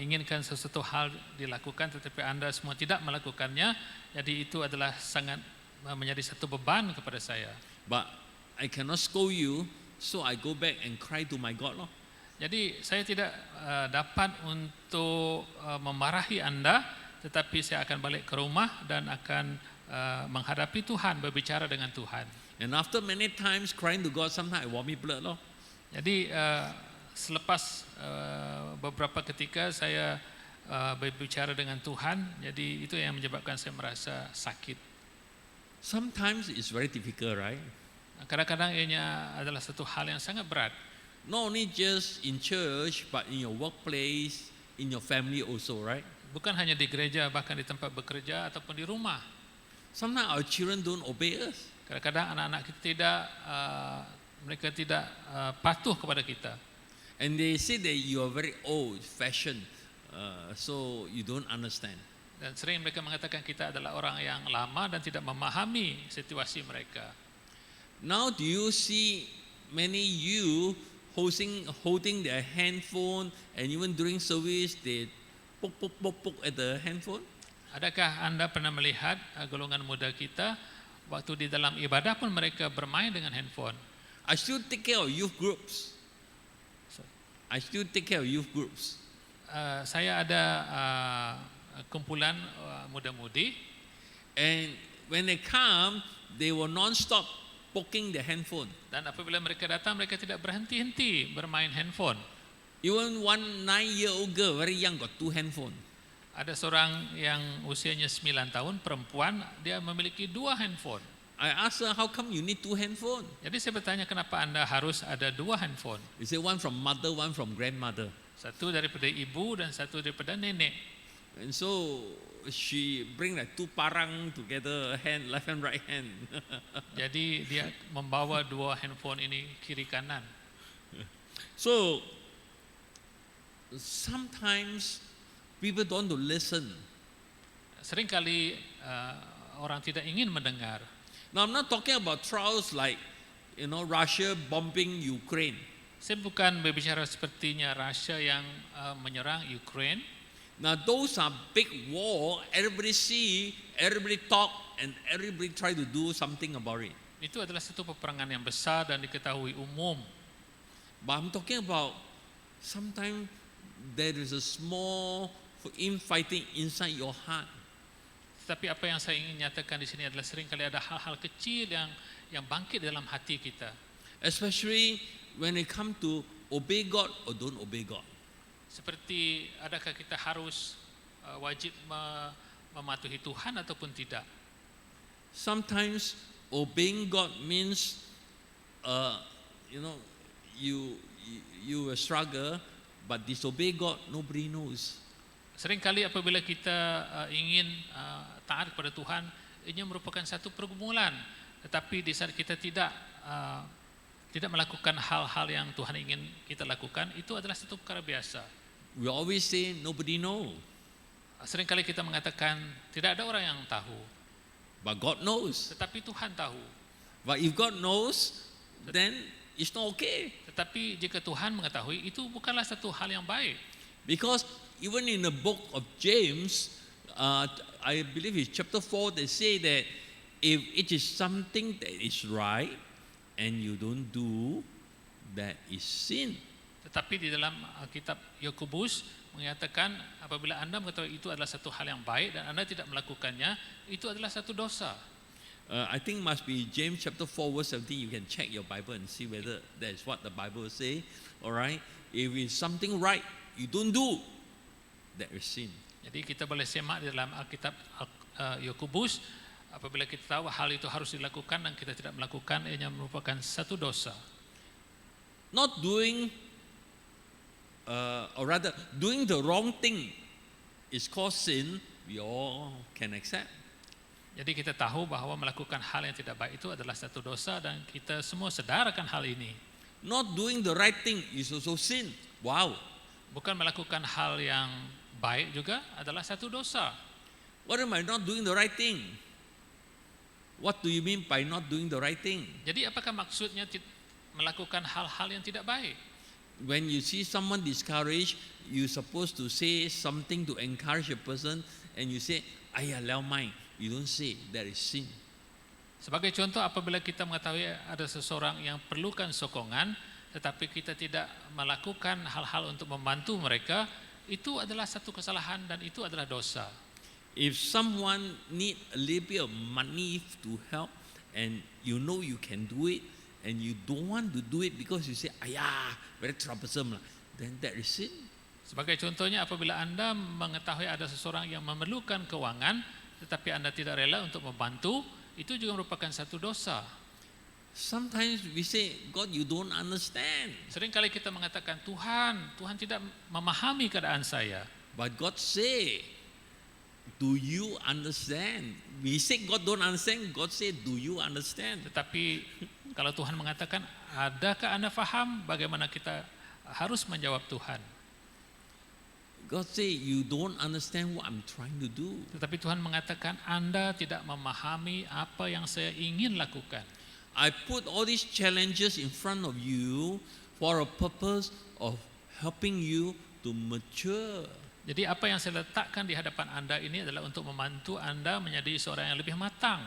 inginkan sesuatu hal dilakukan tetapi Anda semua tidak melakukannya, jadi itu adalah sangat menjadi satu beban kepada saya. But I cannot scold you, so I go back and cry to my God. Jadi saya tidak dapat untuk memarahi Anda, tetapi saya akan balik ke rumah dan akan menghadapi Tuhan, berbicara dengan Tuhan. And after many times crying to God, sometimes I vomit blood. Jadi selepas beberapa ketika saya berbicara dengan Tuhan, jadi itu yang menyebabkan saya merasa sakit. Sometimes it's very difficult, right? Kadang-kadang ianya adalah satu hal yang sangat berat. Not only just in church, but in your workplace, in your family also, right? Bukan hanya di gereja, bahkan di tempat bekerja ataupun di rumah. Sometimes our children don't obey us. Kadang-kadang anak-anak kita mereka tidak patuh kepada kita. And they say that you are very old-fashioned, so you don't understand. Dan sering mereka mengatakan kita adalah orang yang lama dan tidak memahami situasi mereka. Now do you see many holding their handphone, and even during service they poke at the handphone? Adakah Anda pernah melihat golongan muda kita waktu di dalam ibadah pun mereka bermain dengan handphone? I still take care of youth groups. Saya ada kumpulan muda-mudi, and when they come, they will non-stop poking the handphone. Dan apabila mereka datang, mereka tidak berhenti-henti bermain handphone. Even one 9-year-old girl, very young, got 2 handphone. Ada seorang yang usianya 9 tahun, perempuan, dia memiliki 2 handphone. I asked her, how come you need 2 handphone? Jadi saya bertanya, kenapa Anda harus ada 2 handphone? He said, one from mother, one from grandmother. Satu daripada ibu dan satu daripada nenek. And so she bring like 2 parang together, hand, left hand, right hand. Jadi dia membawa 2 handphone ini kiri kanan. So sometimes people don't want to listen. Seringkali orang tidak ingin mendengar. Now I'm not talking about trials like Russia bombing Ukraine. Saya bukan berbicara sepertinya Rusia yang menyerang Ukraine. Now those are big war. Everybody see, everybody talk, and everybody try to do something about it. Itu adalah satu peperangan yang besar dan diketahui umum. But I'm talking about sometimes there is a small infighting inside your heart. Tetapi apa yang saya ingin nyatakan di sini adalah seringkali ada hal-hal kecil yang bangkit dalam hati kita. Especially when it comes to obey God or don't obey God. Seperti adakah kita harus wajib mematuhi Tuhan ataupun tidak. Sometimes obeying God means, you will struggle, but disobey God, nobody knows. Seringkali apabila kita ingin taat kepada Tuhan, ini merupakan satu pergumulan. Tetapi di saat kita tidak melakukan hal-hal yang Tuhan ingin kita lakukan, itu adalah satu perkara biasa. We always say nobody know, Seringkali kita mengatakan tidak ada orang yang tahu, but God knows. tetapi Tuhan tahu. But if God knows, then it's not okay. Tetapi jika Tuhan mengetahui, itu bukanlah satu hal yang baik. Because even in the book of James, I believe it's chapter 4, they say that if it is something that is right and you don't do, that is sin. Tetapi di dalam kitab Yakobus mengatakan apabila Anda mengetahui itu adalah satu hal yang baik dan Anda tidak melakukannya, itu adalah satu dosa. I think must be James chapter 4 verse 17. You can check your Bible and see whether that is what the Bible say. Alright, if it's something right you don't do, that is sin. Jadi kita boleh semak di dalam Alkitab Yakobus, apabila kita tahu hal itu harus dilakukan dan kita tidak melakukan, ianya merupakan satu dosa. Not doing, or rather doing the wrong thing is called sin. We all can accept. Jadi kita tahu bahwa melakukan hal yang tidak baik itu adalah satu dosa dan kita semua sedar akan hal ini. Not doing the right thing is also sin. Wow. Bukan melakukan hal yang baik juga adalah satu dosa. What am I not doing the right thing? What do you mean by not doing the right thing? Jadi apakah maksudnya melakukan hal-hal yang tidak baik? When you see someone discouraged, you're supposed to say something to encourage a person, and you say, "Ayah, lau mai." You don't say that is sin. Sebagai contoh, apabila kita mengetahui ada seseorang yang perlukan sokongan, tetapi kita tidak melakukan hal-hal untuk membantu mereka, itu adalah satu kesalahan dan itu adalah dosa. If someone need a little bit of money to help, and you know you can do it, and you don't want to do it because you say, "Ayah, very troublesome lah," then that is sin. Sebagai contohnya, apabila Anda mengetahui ada seseorang yang memerlukan keuangan, tetapi Anda tidak rela untuk membantu, itu juga merupakan satu dosa. Sometimes we say, "God, you don't understand." Seringkali kita mengatakan, Tuhan tidak memahami keadaan saya. But God say, "Do you understand?" We say God don't understand, God say, "Do you understand?" Tetapi kalau Tuhan mengatakan, adakah Anda faham? Bagaimana kita harus menjawab Tuhan? God say, "You don't understand what I'm trying to do." Tetapi Tuhan mengatakan, Anda tidak memahami apa yang saya ingin lakukan. I put all these challenges in front of you for a purpose of helping you to mature. Jadi apa yang saya letakkan di hadapan Anda ini adalah untuk membantu Anda menjadi seorang yang lebih matang.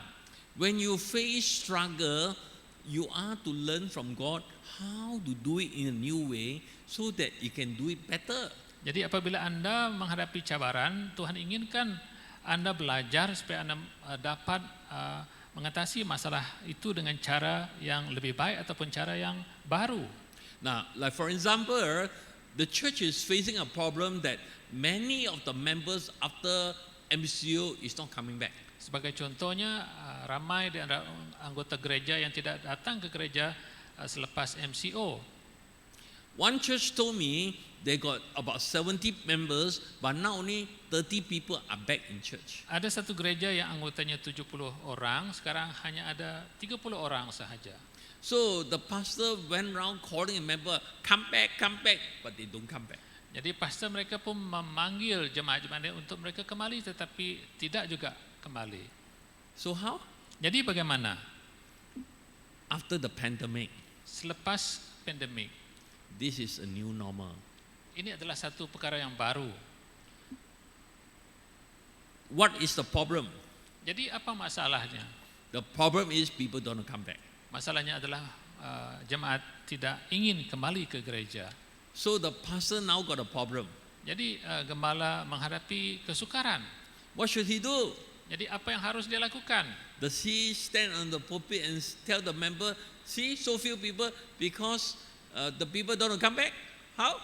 When you face struggle, you are to learn from God how to do it in a new way so that you can do it better. Jadi apabila Anda menghadapi cabaran, Tuhan inginkan Anda belajar supaya Anda dapat mengatasi masalah itu dengan cara yang lebih baik ataupun cara yang baru. Now, like for example, the church is facing a problem that many of the members after MCO is not coming back. Sebagai contohnya, ramai di antara anggota gereja yang tidak datang ke gereja selepas MCO. One church told me they got about 70 members, but now only 30 people are back in church. Ada satu gereja yang anggotanya 70 orang, sekarang hanya ada 30 orang sahaja. So the pastor went around calling a member, come back, but they don't come back. Jadi pastor mereka pun memanggil jemaat-jemaat untuk mereka kembali, tetapi tidak juga kembali. So how? Jadi bagaimana? After the pandemic, Selepas pandemik, This is a new normal. Ini adalah satu perkara yang baru. What is the problem? Jadi apa masalahnya? The problem is people don't come back. Masalahnya adalah jemaat tidak ingin kembali ke gereja. So the pastor now got a problem. Jadi gembala menghadapi kesukaran. What should he do? Jadi apa yang harus dia lakukan? Does he stand on the pulpit and tell the member, see, so few people because the people don't come back? How?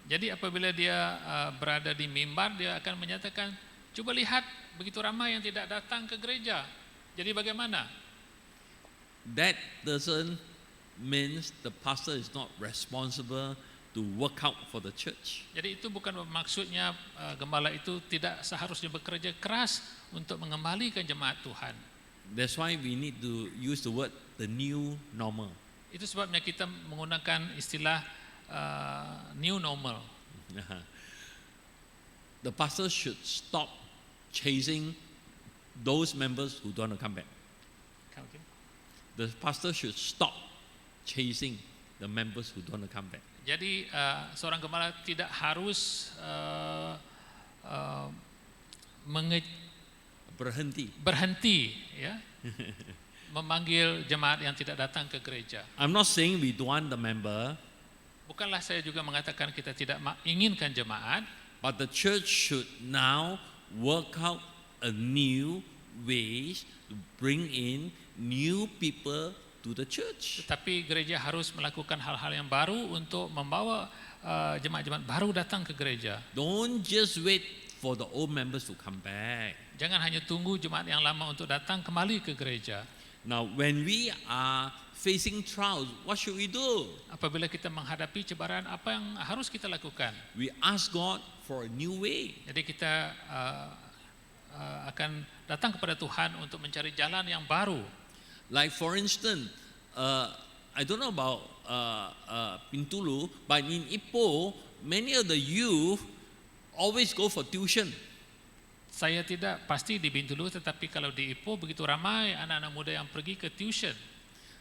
Jadi apabila dia berada di mimbar, dia akan menyatakan, coba lihat begitu ramai yang tidak datang ke gereja. Jadi bagaimana? That doesn't mean the pastor is not responsible to work out for the church. Jadi itu bukan maksudnya gembala itu tidak seharusnya bekerja keras untuk mengembalikan jemaat Tuhan. That's why we need to use the word the new normal. Itu sebabnya kita menggunakan istilah new normal. The pastor should stop chasing those members who don't come back. The pastor should stop chasing the members who don't come back. Jadi seorang gembala tidak harus berhenti ya memanggil jemaat yang tidak datang ke gereja. I'm not saying we don't want the member. Bukanlah saya juga mengatakan kita tidak inginkan jemaat. But the church should now work out a new ways to bring in new people to the church. Tetapi gereja harus melakukan hal-hal yang baru untuk membawa jemaat-jemaat baru datang ke gereja. Don't just wait for the old members to come back. Jangan hanya tunggu jemaat yang lama untuk datang kembali ke gereja. Now, when we are facing trials, what should we do? Apabila kita menghadapi cabaran, apa yang harus kita lakukan? We ask God for a new way. Jadi kita akan datang kepada Tuhan untuk mencari jalan yang baru. Like for instance, I don't know about Pintulu, but in Ipoh, many of the youth always go for tuition. Saya tidak pasti di Bintulu, tetapi kalau di Ipoh begitu ramai anak-anak muda yang pergi ke tuition.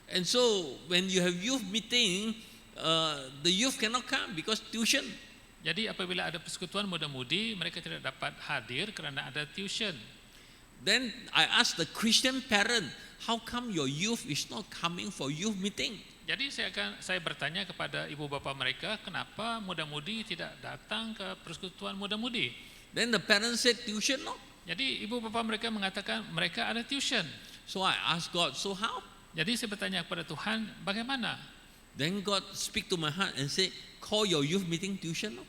And so when you have youth meeting, the youth cannot come because tuition. Jadi apabila ada persekutuan muda-mudi, mereka tidak dapat hadir kerana ada tuition. Then I ask the Christian parent, how come your youth is not coming for youth meeting? Jadi saya bertanya kepada ibu bapa mereka, kenapa muda-mudi tidak datang ke persekutuan muda-mudi? Then the parents said tuition, no? Jadi ibu bapa mereka mengatakan mereka ada tuition. So I asked God, so how? Jadi saya bertanya kepada Tuhan, bagaimana? Then God speak to my heart and say, call your youth meeting tuition, no?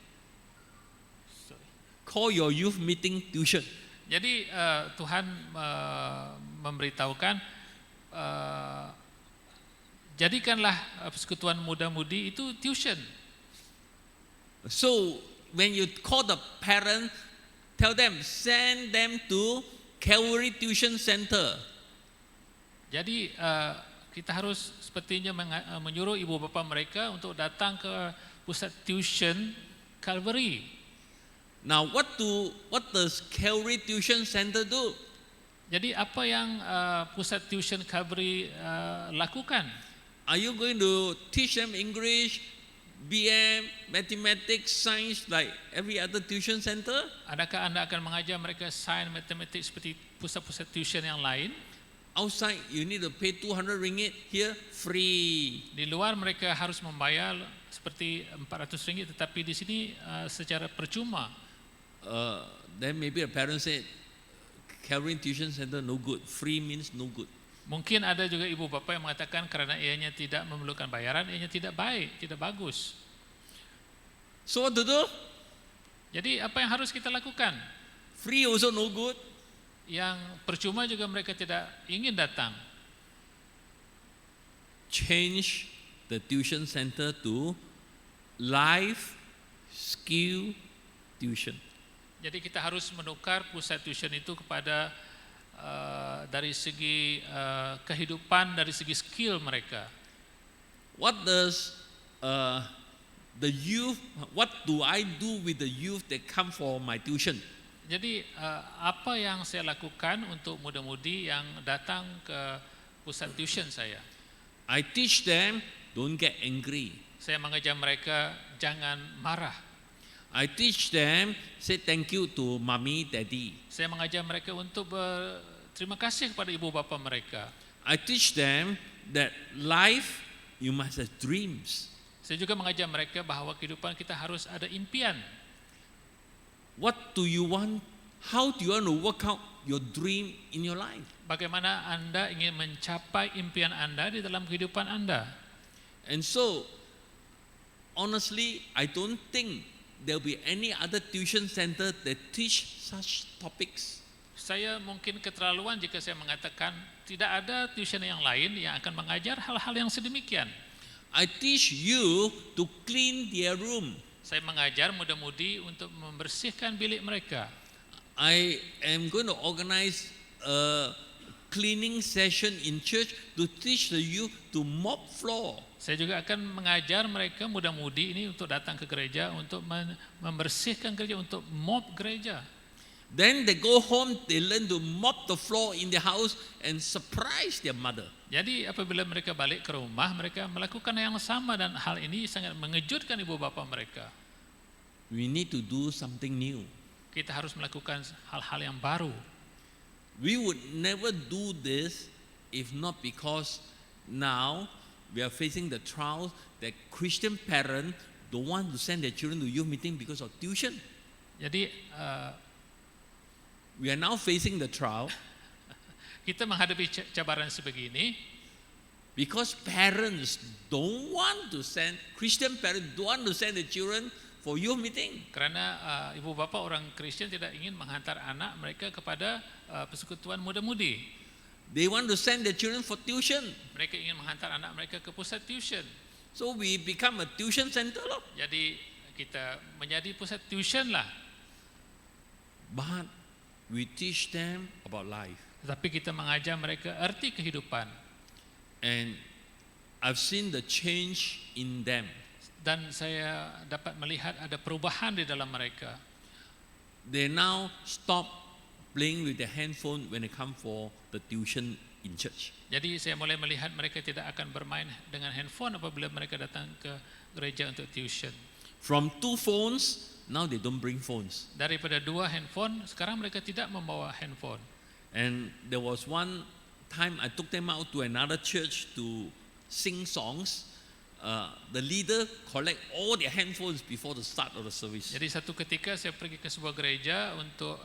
Call your youth meeting tuition. Jadi Tuhan memberitahukan, jadikanlah persekutuan muda-mudi itu tuition. So when you call the parent, tell them, send them to Calvary Tuition Center. Jadi kita harus sepertinya menyuruh ibu bapa mereka untuk datang ke pusat tuition Calvary. Now what does Calvary Tuition Center do? Jadi apa yang pusat tuition Calvary lakukan? Are you going to teach them English, BM, mathematics, science like every other tuition center? Adakah Anda akan mengajar mereka sains, matematik seperti pusat-pusat tuition yang lain? Outside you need to pay 200 ringgit, here free. Di luar mereka harus membayar seperti 400 ringgit, tetapi di sini secara percuma. Then maybe a parent said, Calvary Tuition Center no good, free means no good. Mungkin ada juga ibu bapa yang mengatakan karena ianya tidak memerlukan bayaran, ianya tidak baik, tidak bagus. So what to do? Jadi apa yang harus kita lakukan? Free also no good. Yang percuma juga mereka tidak ingin datang. Change the tuition center to life skill tuition. Jadi kita harus menukar pusat tuition itu kepada dari segi kehidupan, dari segi skill mereka. What does the youth? What do I do with the youth that come for my tuition? Jadi apa yang saya lakukan untuk muda-mudi yang datang ke pusat tuition saya? I teach them, don't get angry. Saya mengajar mereka jangan marah. I teach them, say thank you to mommy, daddy. Saya mengajar mereka untuk berterima kasih kepada ibu bapa mereka. I teach them that life, you must have dreams. Saya juga mengajar mereka bahwa kehidupan kita harus ada impian. What do you want? How do you want to work out your dream in your life? Bagaimana Anda ingin mencapai impian Anda di dalam kehidupan Anda? And so, honestly, I don't think there will be any other tuition center that teach such topics. Saya mungkin keterlaluan jika saya mengatakan tidak ada tuition yang lain yang akan mengajar hal-hal yang sedemikian. I teach you to clean their room. Saya mengajar muda-mudi untuk membersihkan bilik mereka. I am going to organize a cleaning session in church to teach the youth to mop floor. Saya juga akan mengajar mereka muda-mudi ini untuk datang ke gereja, untuk membersihkan gereja, untuk mop gereja. Then they go home, they learn to mop the floor in their house and surprise their mother. Jadi apabila mereka balik ke rumah, mereka melakukan yang sama dan hal ini sangat mengejutkan ibu bapa mereka. We need to do something new. Kita harus melakukan hal-hal yang baru. We would never do this if not because now we are facing the trials that Christian parents don't want to send their children to youth meeting because of tuition. Jadi We are now facing the trial kita menghadapi cabaran sebegini because parents don't want to send, Christian parents don't want to send the children for youth meeting. karena ibu bapa orang Kristen tidak ingin menghantar anak mereka kepada persekutuan muda-mudi. They want to send their children for tuition. Mereka ingin menghantar anak mereka ke pusat tuition. So we become a tuition center. Jadi kita menjadi pusat tuition lah. But we teach them about life. Tetapi kita mengajar mereka arti kehidupan. And I've seen the change in them. Dan saya dapat melihat ada perubahan di dalam mereka. They now stop playing with their handphone when they come for the tuition in church. Jadi saya mulai melihat mereka tidak akan bermain dengan handphone apabila mereka datang ke gereja untuk tuition. From 2 phones, now they don't bring phones. Daripada 2 handphone, sekarang mereka tidak membawa handphone. And there was one time I took them out to another church to sing songs. The leader collect all their handphones before the start of the service. Jadi satu ketika saya pergi ke sebuah gereja untuk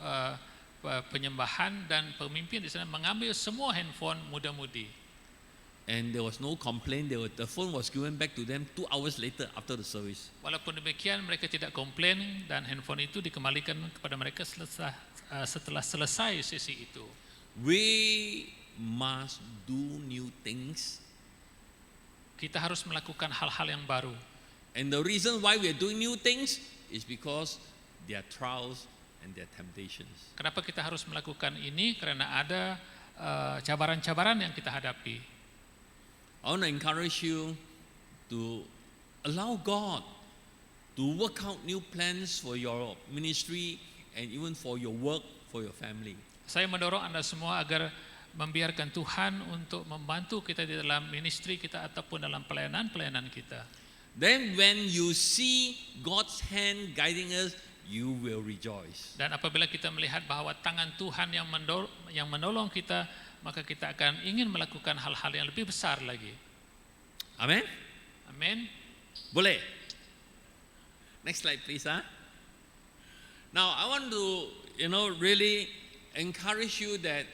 penyembahan dan pemimpin di sana mengambil semua handphone muda-mudi. And there was no complaint. The phone was given back to them 2 hours later after the service. Walaupun demikian mereka tidak komplain dan handphone itu dikembalikan kepada mereka setelah selesai sesi itu. We must do new things. Kita harus melakukan hal-hal yang baru. And the reason why we are doing new things is because there are trials and there are temptations. Kenapa kita harus melakukan ini? Karena ada cabaran-cabaran yang kita hadapi. I want to encourage you to allow God to work out new plans for your ministry and even for your work, for your family. Saya mendorong Anda semua agar membiarkan Tuhan untuk membantu kita di dalam ministry kita ataupun dalam pelayanan-pelayanan kita. Then when you see God's hand guiding us, you will rejoice. Dan apabila kita melihat bahwa tangan Tuhan yang menolong kita, maka kita akan ingin melakukan hal-hal yang lebih besar lagi. Amen? Amin. Boleh? Next slide please. Now I want to really encourage you that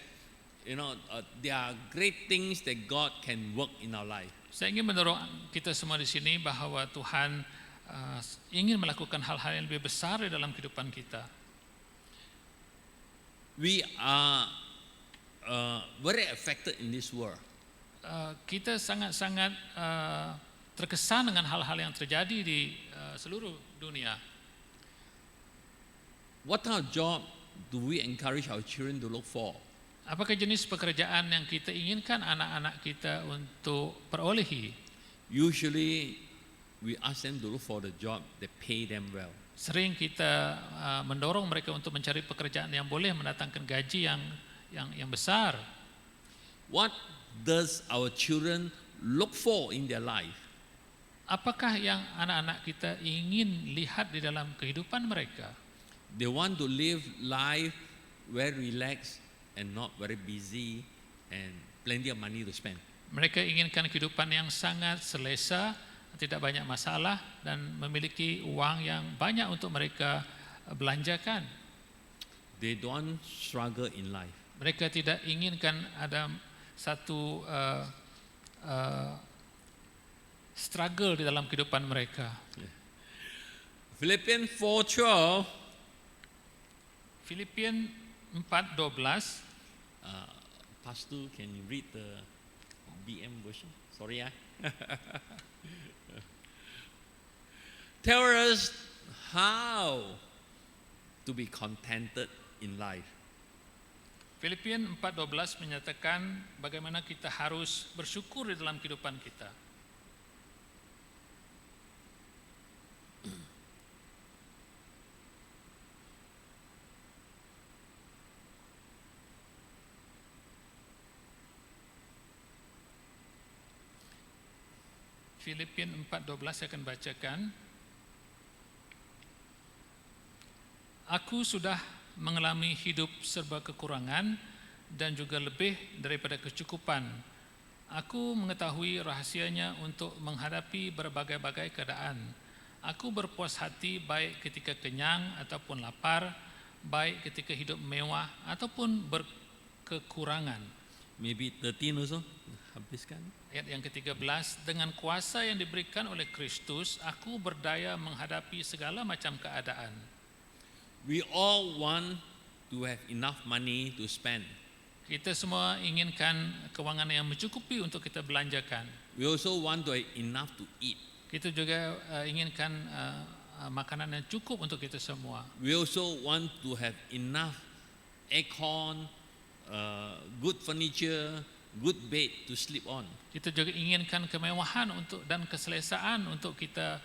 there are great things that God can work in our life. Saya ingin mendorong kita semua di sini bahwa Tuhan ingin melakukan hal-hal yang lebih besar di dalam kehidupan kita. We are very affected in this world. Kita sangat-sangat terkesan dengan hal-hal yang terjadi di seluruh dunia. What kind of job do we encourage our children to look for? Apakah jenis pekerjaan yang kita inginkan anak-anak kita untuk perolehi? Usually we ask them to look for the job that pay them well. Sering kita mendorong mereka untuk mencari pekerjaan yang boleh mendatangkan gaji yang besar. What does our children look for in their life? Apakah yang anak-anak kita ingin lihat di dalam kehidupan mereka? They want to live life very relaxed and not very busy and plenty of money to spend. Mereka inginkan kehidupan yang sangat selesa, tidak banyak masalah, dan memiliki uang yang banyak untuk mereka belanjakan. They don't struggle in life. Mereka tidak inginkan ada satu struggle di dalam kehidupan mereka. Philippians 4:12. Filipian 4:12. Pastor, can you read the BM version? Sorry, Tell us how to be contented in life. Filipian 4:12 menyatakan bagaimana kita harus bersyukur di dalam kehidupan kita. Filipian 4:12 saya akan bacakan. Aku sudah mengalami hidup serba kekurangan dan juga lebih daripada kecukupan. Aku mengetahui rahasianya untuk menghadapi berbagai-bagai keadaan. Aku berpuas hati baik ketika kenyang ataupun lapar, baik ketika hidup mewah ataupun berkekurangan. Maybe 13 also. Habiskan. Ayat yang ke-13, dengan kuasa yang diberikan oleh Kristus, aku berdaya menghadapi segala macam keadaan. We all want to have enough money to spend. Kita semua inginkan keuangan yang mencukupi untuk kita belanjakan. We also want to have enough to eat. Kita juga inginkan makanan yang cukup untuk kita semua. We also want to have enough aircon, good furniture, good bed to sleep on. Kita juga inginkan kemewahan dan keselesaan untuk kita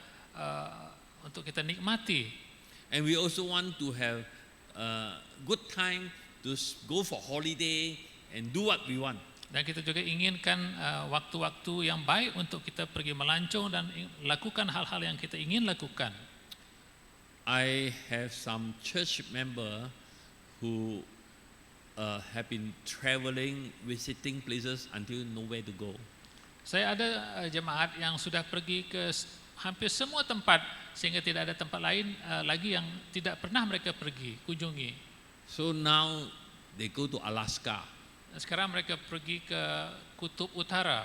nikmati. And we also want to have good time to go for holiday and do what we want. Dan kita juga inginkan waktu-waktu yang baik untuk kita pergi melancong dan lakukan hal-hal yang kita ingin lakukan. I have some church member who have been traveling, visiting places until nowhere to go. Saya ada jemaat yang sudah pergi ke hampir semua tempat sehingga tidak ada tempat lain lagi yang tidak pernah mereka pergi kunjungi. So now they go to Alaska. Sekarang mereka pergi ke Kutub Utara.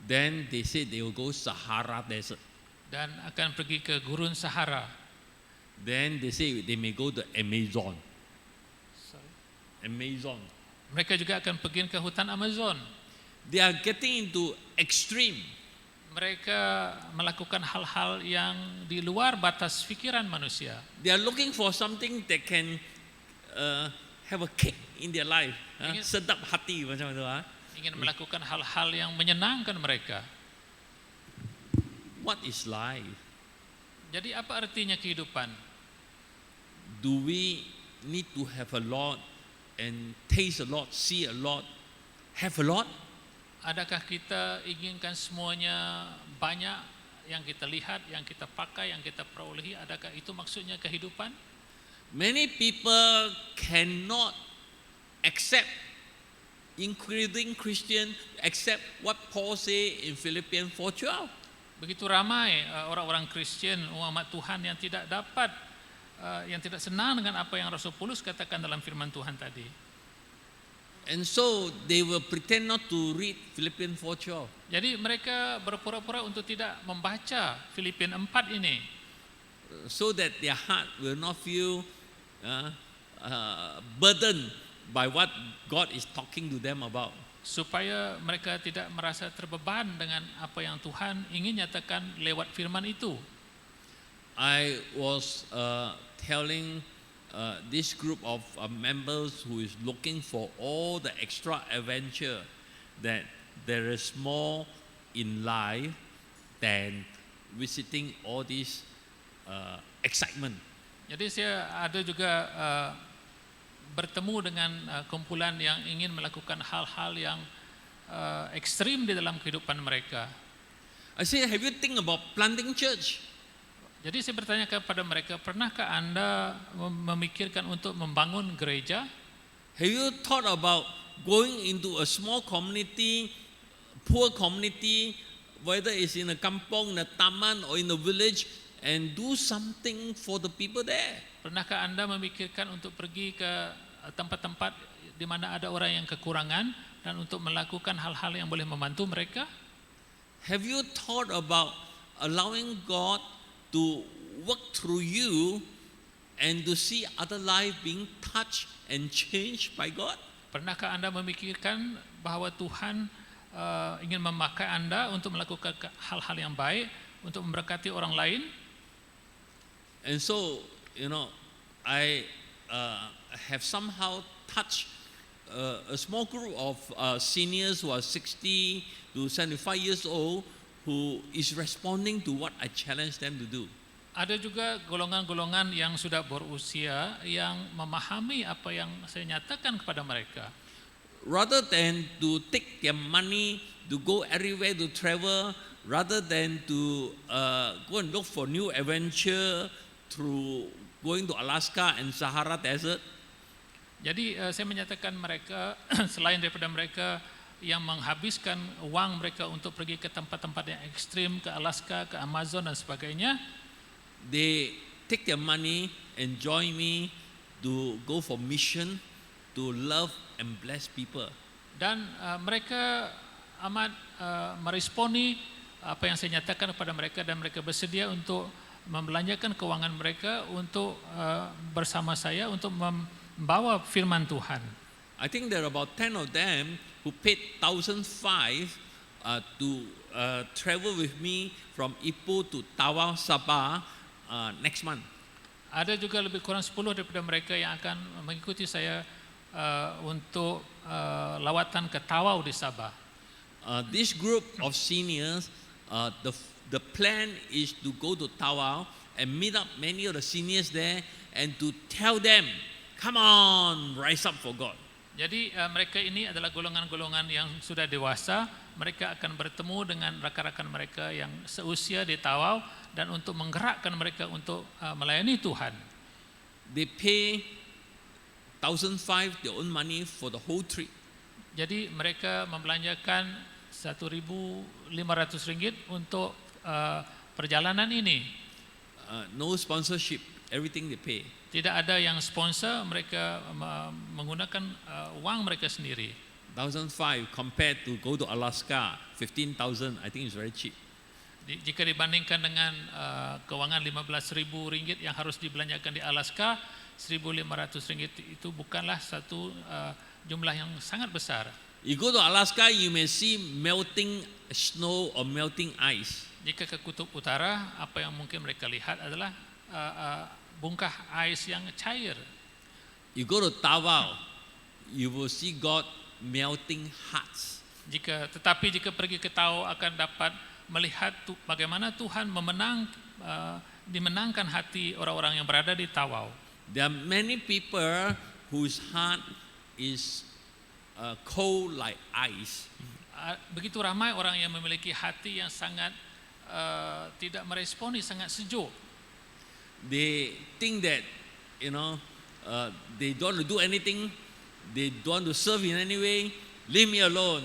Then they say they will go Sahara Desert. Dan akan pergi ke Gurun Sahara. Then they say they may go to Amazon. Amazon. Mereka juga akan pergi ke hutan Amazon. They are getting into extreme. Mereka melakukan hal-hal yang di luar batas fikiran manusia. They are looking for something that can have a kick in their life. Sedap hati macam itu. Ingin melakukan hal-hal yang menyenangkan mereka. What is life? Jadi apa artinya kehidupan? Do we need to have a lot and taste a lot, see a lot, have a lot? Adakah kita inginkan semuanya banyak yang kita lihat, yang kita pakai, yang kita perolehi? Adakah itu maksudnya kehidupan? Many people cannot accept, including Christian, accept what Paul say in Philippians 4:12. Begitu ramai orang-orang Kristen, umat Tuhan yang tidak dapat, yang tidak senang dengan apa yang Rasul Paulus katakan dalam firman Tuhan tadi. And so they will pretend not to read Philippians 4:12. Jadi mereka berpura-pura untuk tidak membaca Filipian 4 ini. So that their heart will not feel burdened by what God is talking to them about. Supaya mereka tidak merasa terbeban dengan apa yang Tuhan ingin nyatakan lewat firman itu. I was telling this group of members who is looking for all the extra adventure that there is more in life than visiting all this excitement. Jadi saya ada juga bertemu dengan kumpulan yang ingin melakukan hal-hal yang ekstrim di dalam kehidupan mereka. I say, have you think about planting church? Jadi saya bertanya kepada mereka, pernahkah Anda memikirkan untuk membangun gereja? Have you thought about going into a small community, poor community, whether it's in a kampong, in a taman, or in a village, and do something for the people there? Pernahkah Anda memikirkan untuk pergi ke tempat-tempat di mana ada orang yang kekurangan dan untuk melakukan hal-hal yang boleh membantu mereka? Have you thought about allowing God to work through you and to see other life being touched and changed by God? Pernahkah Anda memikirkan bahwa Tuhan ingin memakai Anda untuk melakukan hal-hal yang baik, untuk memberkati orang lain? And so, I have somehow touched a small group of seniors who are 60 to 75 years old who is responding to what I challenge them to do. Ada juga golongan-golongan yang sudah berusia yang memahami apa yang saya nyatakan kepada mereka. Rather than to take their money to go everywhere to travel, rather than to go and look for new adventure through going to Alaska and Sahara Desert. Jadi saya menyatakan mereka selain daripada mereka yang menghabiskan uang mereka untuk pergi ke tempat-tempat yang ekstrim, ke Alaska, ke Amazon dan sebagainya, they take their money and join me to go for mission, to love and bless people. Dan mereka amat meresponi apa yang saya nyatakan kepada mereka dan mereka bersedia untuk membelanjakan keuangan mereka untuk bersama saya untuk membawa firman Tuhan. I think there are about 10 of them who paid 1,500 to travel with me from Ipoh to Tawau, Sabah next month. Ada juga lebih kurang 10 daripada mereka yang akan mengikuti saya untuk lawatan ke Tawau di Sabah. This group of seniors, the plan is to go to Tawau and meet up many of the seniors there and to tell them, come on, rise up for God. Jadi mereka ini adalah golongan-golongan yang sudah dewasa. Mereka akan bertemu dengan rakan-rakan mereka yang seusia di Tawau dan untuk menggerakkan mereka untuk melayani Tuhan. They pay 1,500 their own money for the whole trip. Jadi mereka membelanjakan Rp1.500 untuk perjalanan ini. No sponsorship, everything they pay. Tidak ada yang sponsor, mereka menggunakan uang mereka sendiri. 1,500 compared to go to Alaska, 15,000, I think it's very cheap. Jika dibandingkan dengan keuangan Rp15.000 yang harus dibelanjakan di Alaska, Rp1.500 itu bukanlah satu jumlah yang sangat besar. You go to Alaska, you may see melting snow or melting ice. Jika ke Kutub Utara, apa yang mungkin mereka lihat adalah bungkah ais yang cair. You go to Tawau, you will see God melting hearts. Tetapi jika pergi ke Tawau akan dapat melihat bagaimana Tuhan dimenangkan hati orang-orang yang berada di Tawau. There are many people whose heart is cold like ice. Begitu ramai orang yang memiliki hati yang sangat tidak meresponi, sangat sejuk. They think that, they don't want to do anything, they don't want to serve in any way, leave me alone.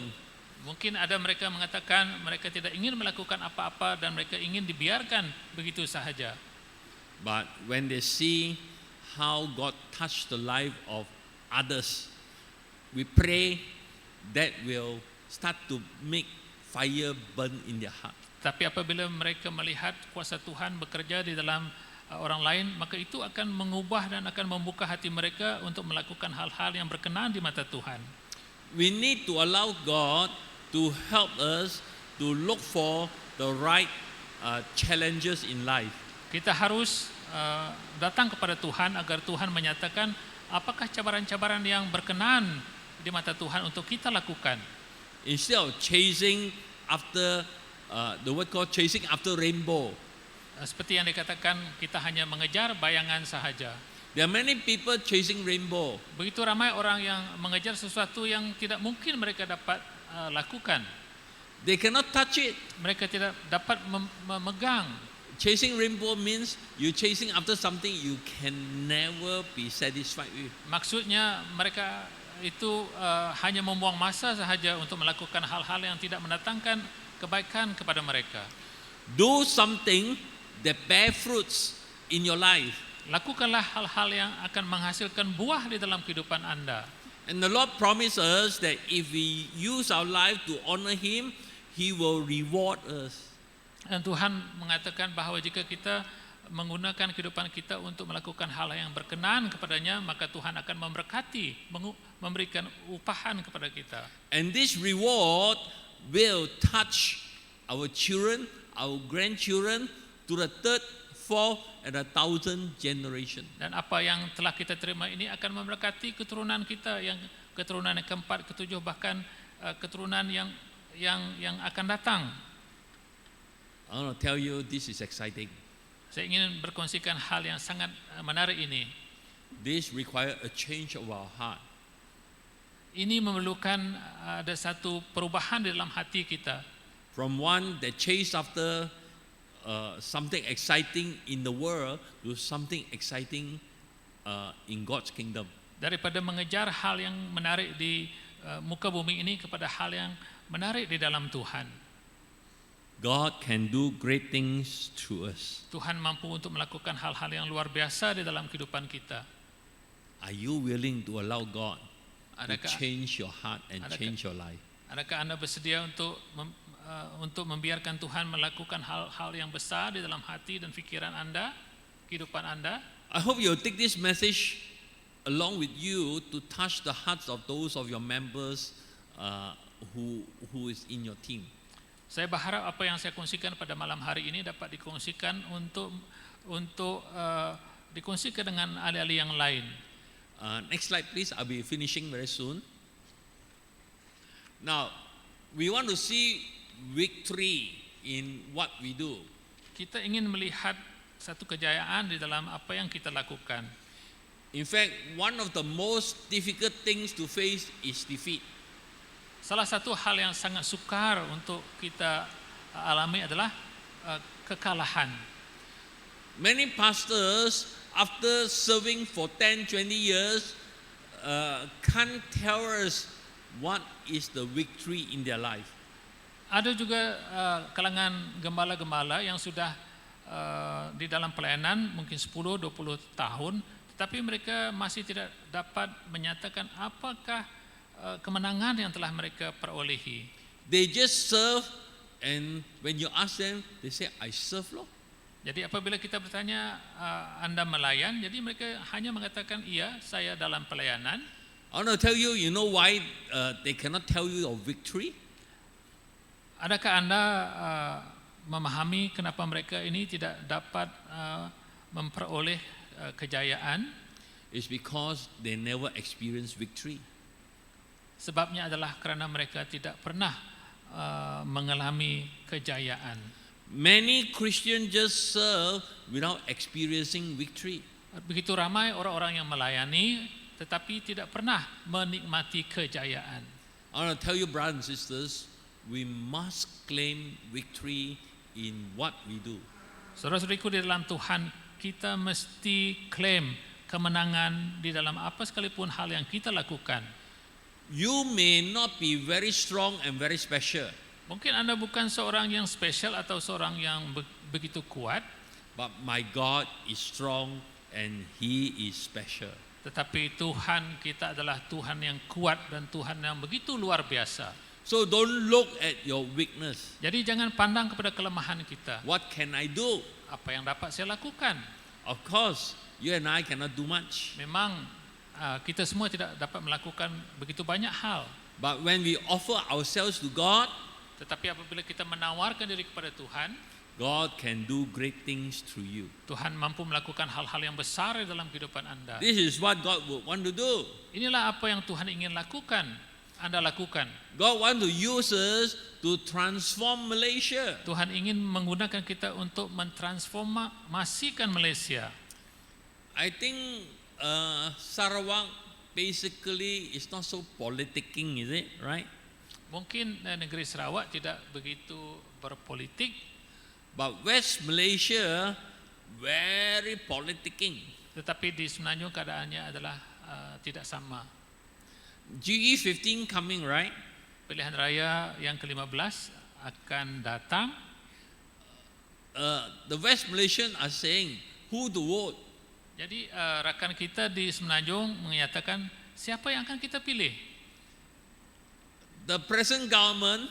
Mungkin ada mereka mengatakan mereka tidak ingin melakukan apa-apa dan mereka ingin dibiarkan begitu sahaja. But when they see how God touched the life of others, we pray that will start to make fire burn in their heart. Tapi apabila mereka melihat kuasa Tuhan bekerja di dalam orang lain, maka itu akan mengubah dan akan membuka hati mereka untuk melakukan hal-hal yang berkenan di mata Tuhan. We need to allow God to help us to look for the right challenges in life. Kita harus datang kepada Tuhan agar Tuhan menyatakan apakah cabaran-cabaran yang berkenan di mata Tuhan untuk kita lakukan. Instead of chasing after the word called chasing after rainbow. Seperti yang dikatakan, kita hanya mengejar bayangan sahaja. There are many people chasing rainbow. Begitu ramai orang yang mengejar sesuatu yang tidak mungkin mereka dapat lakukan. They cannot touch it. Mereka tidak dapat memegang. Chasing rainbow means you chasing after something you can never be satisfied with. Maksudnya mereka itu hanya membuang masa sahaja untuk melakukan hal-hal yang tidak mendatangkan kebaikan kepada mereka. Do something that bear fruits in your life. Lakukanlah hal-hal yang akan menghasilkan buah di dalam kehidupan Anda. And the Lord promised us that if we use our life to honor Him, He will reward us. Dan Tuhan mengatakan bahwa jika kita menggunakan kehidupan kita untuk melakukan hal yang berkenan kepadanya, maka Tuhan akan memberkati, memberikan upahan kepada kita. And this reward will touch our children, our grandchildren, to the third, fourth, and 1,000 generation. Dan apa yang telah kita terima ini akan memberkati keturunan kita, yang keturunan yang keempat, ketujuh, bahkan keturunan yang akan datang. I want to tell you, this is exciting. Saya ingin berkongsikan hal yang sangat menarik ini. This requires a change of our heart. Ini memerlukan ada satu perubahan di dalam hati kita. From one that chase after something exciting in the world to something exciting in God's kingdom. Daripada mengejar hal yang menarik di muka bumi ini kepada hal yang menarik di dalam Tuhan. God can do great things through us. Tuhan mampu untuk melakukan hal-hal yang luar biasa di dalam kehidupan kita. Are you willing to allow God to Adakah change your heart and change your life? adakah Anda bersedia untuk membiarkan Tuhan melakukan hal-hal yang besar di dalam hati dan pikiran Anda, kehidupan Anda? I hope you'll take this message along with you to touch the hearts of those of your members who is in your team. Saya berharap apa yang saya kongsikan pada malam hari ini dapat dikongsikan untuk dikongsikan dengan ahli-ahli yang lain. Next slide please, I'll be finishing very soon. Now, we want to see victory in what we do. Kita ingin melihat satu kejayaan di dalam apa yang kita lakukan. In fact, one of the most difficult things to face is defeat. Salah satu hal yang sangat sukar untuk kita alami adalah kekalahan. Many pastors, after serving for 10, 20 years, can't tell us what is the victory in their life. Ada juga kalangan gembala-gembala yang sudah di dalam pelayanan mungkin 10-20 tahun, tetapi mereka masih tidak dapat menyatakan apakah kemenangan yang telah mereka perolehi. They just serve, and when you ask them, they say, I serve Lord. Jadi apabila kita bertanya, Anda melayan, jadi mereka hanya mengatakan, iya, saya dalam pelayanan. I want to tell you, you know why they cannot tell you of victory? Adakah Anda memahami kenapa mereka ini tidak dapat memperoleh kejayaan? It's because they never experience victory. Sebabnya adalah kerana mereka tidak pernah mengalami kejayaan. Many Christians just serve without experiencing victory. Begitu ramai orang-orang yang melayani tetapi tidak pernah menikmati kejayaan. I want to tell you, brothers and sisters, we must claim victory in what we do. Saudara-saudariku di dalam Tuhan, kita mesti klaim kemenangan di dalam apa sekalipun hal yang kita lakukan. You may not be very strong and very special, Mungkin Anda bukan seorang yang spesial atau seorang yang begitu kuat, but my God is strong and He is special. tetapi Tuhan kita adalah Tuhan yang kuat dan Tuhan yang begitu luar biasa. So don't look at your weakness. Jadi jangan pandang kepada kelemahan kita. What can I do? Apa yang dapat saya lakukan? Of course, you and I cannot do much. Memang kita semua tidak dapat melakukan begitu banyak hal. But when we offer ourselves to God, Tetapi apabila kita menawarkan diri kepada Tuhan, God can do great things through you. Tuhan mampu melakukan hal-hal yang besar di dalam kehidupan Anda. This is what God would want to do. Inilah apa yang Tuhan ingin lakukan, Anda lakukan. God want to use us to transform Malaysia. Tuhan ingin menggunakan kita untuk mentransformasikan Malaysia. I think Sarawak basically is not so politicking, is it? Right? Mungkin negeri Sarawak tidak begitu berpolitik, but West Malaysia very politicking. tetapi di Semenanjung keadaannya adalah tidak sama. GE15 coming, right? Pilihan raya yang ke-15 akan datang. The West Malaysian are saying who to vote. Jadi rakan kita di Semenanjung menyatakan siapa yang akan kita pilih. The present government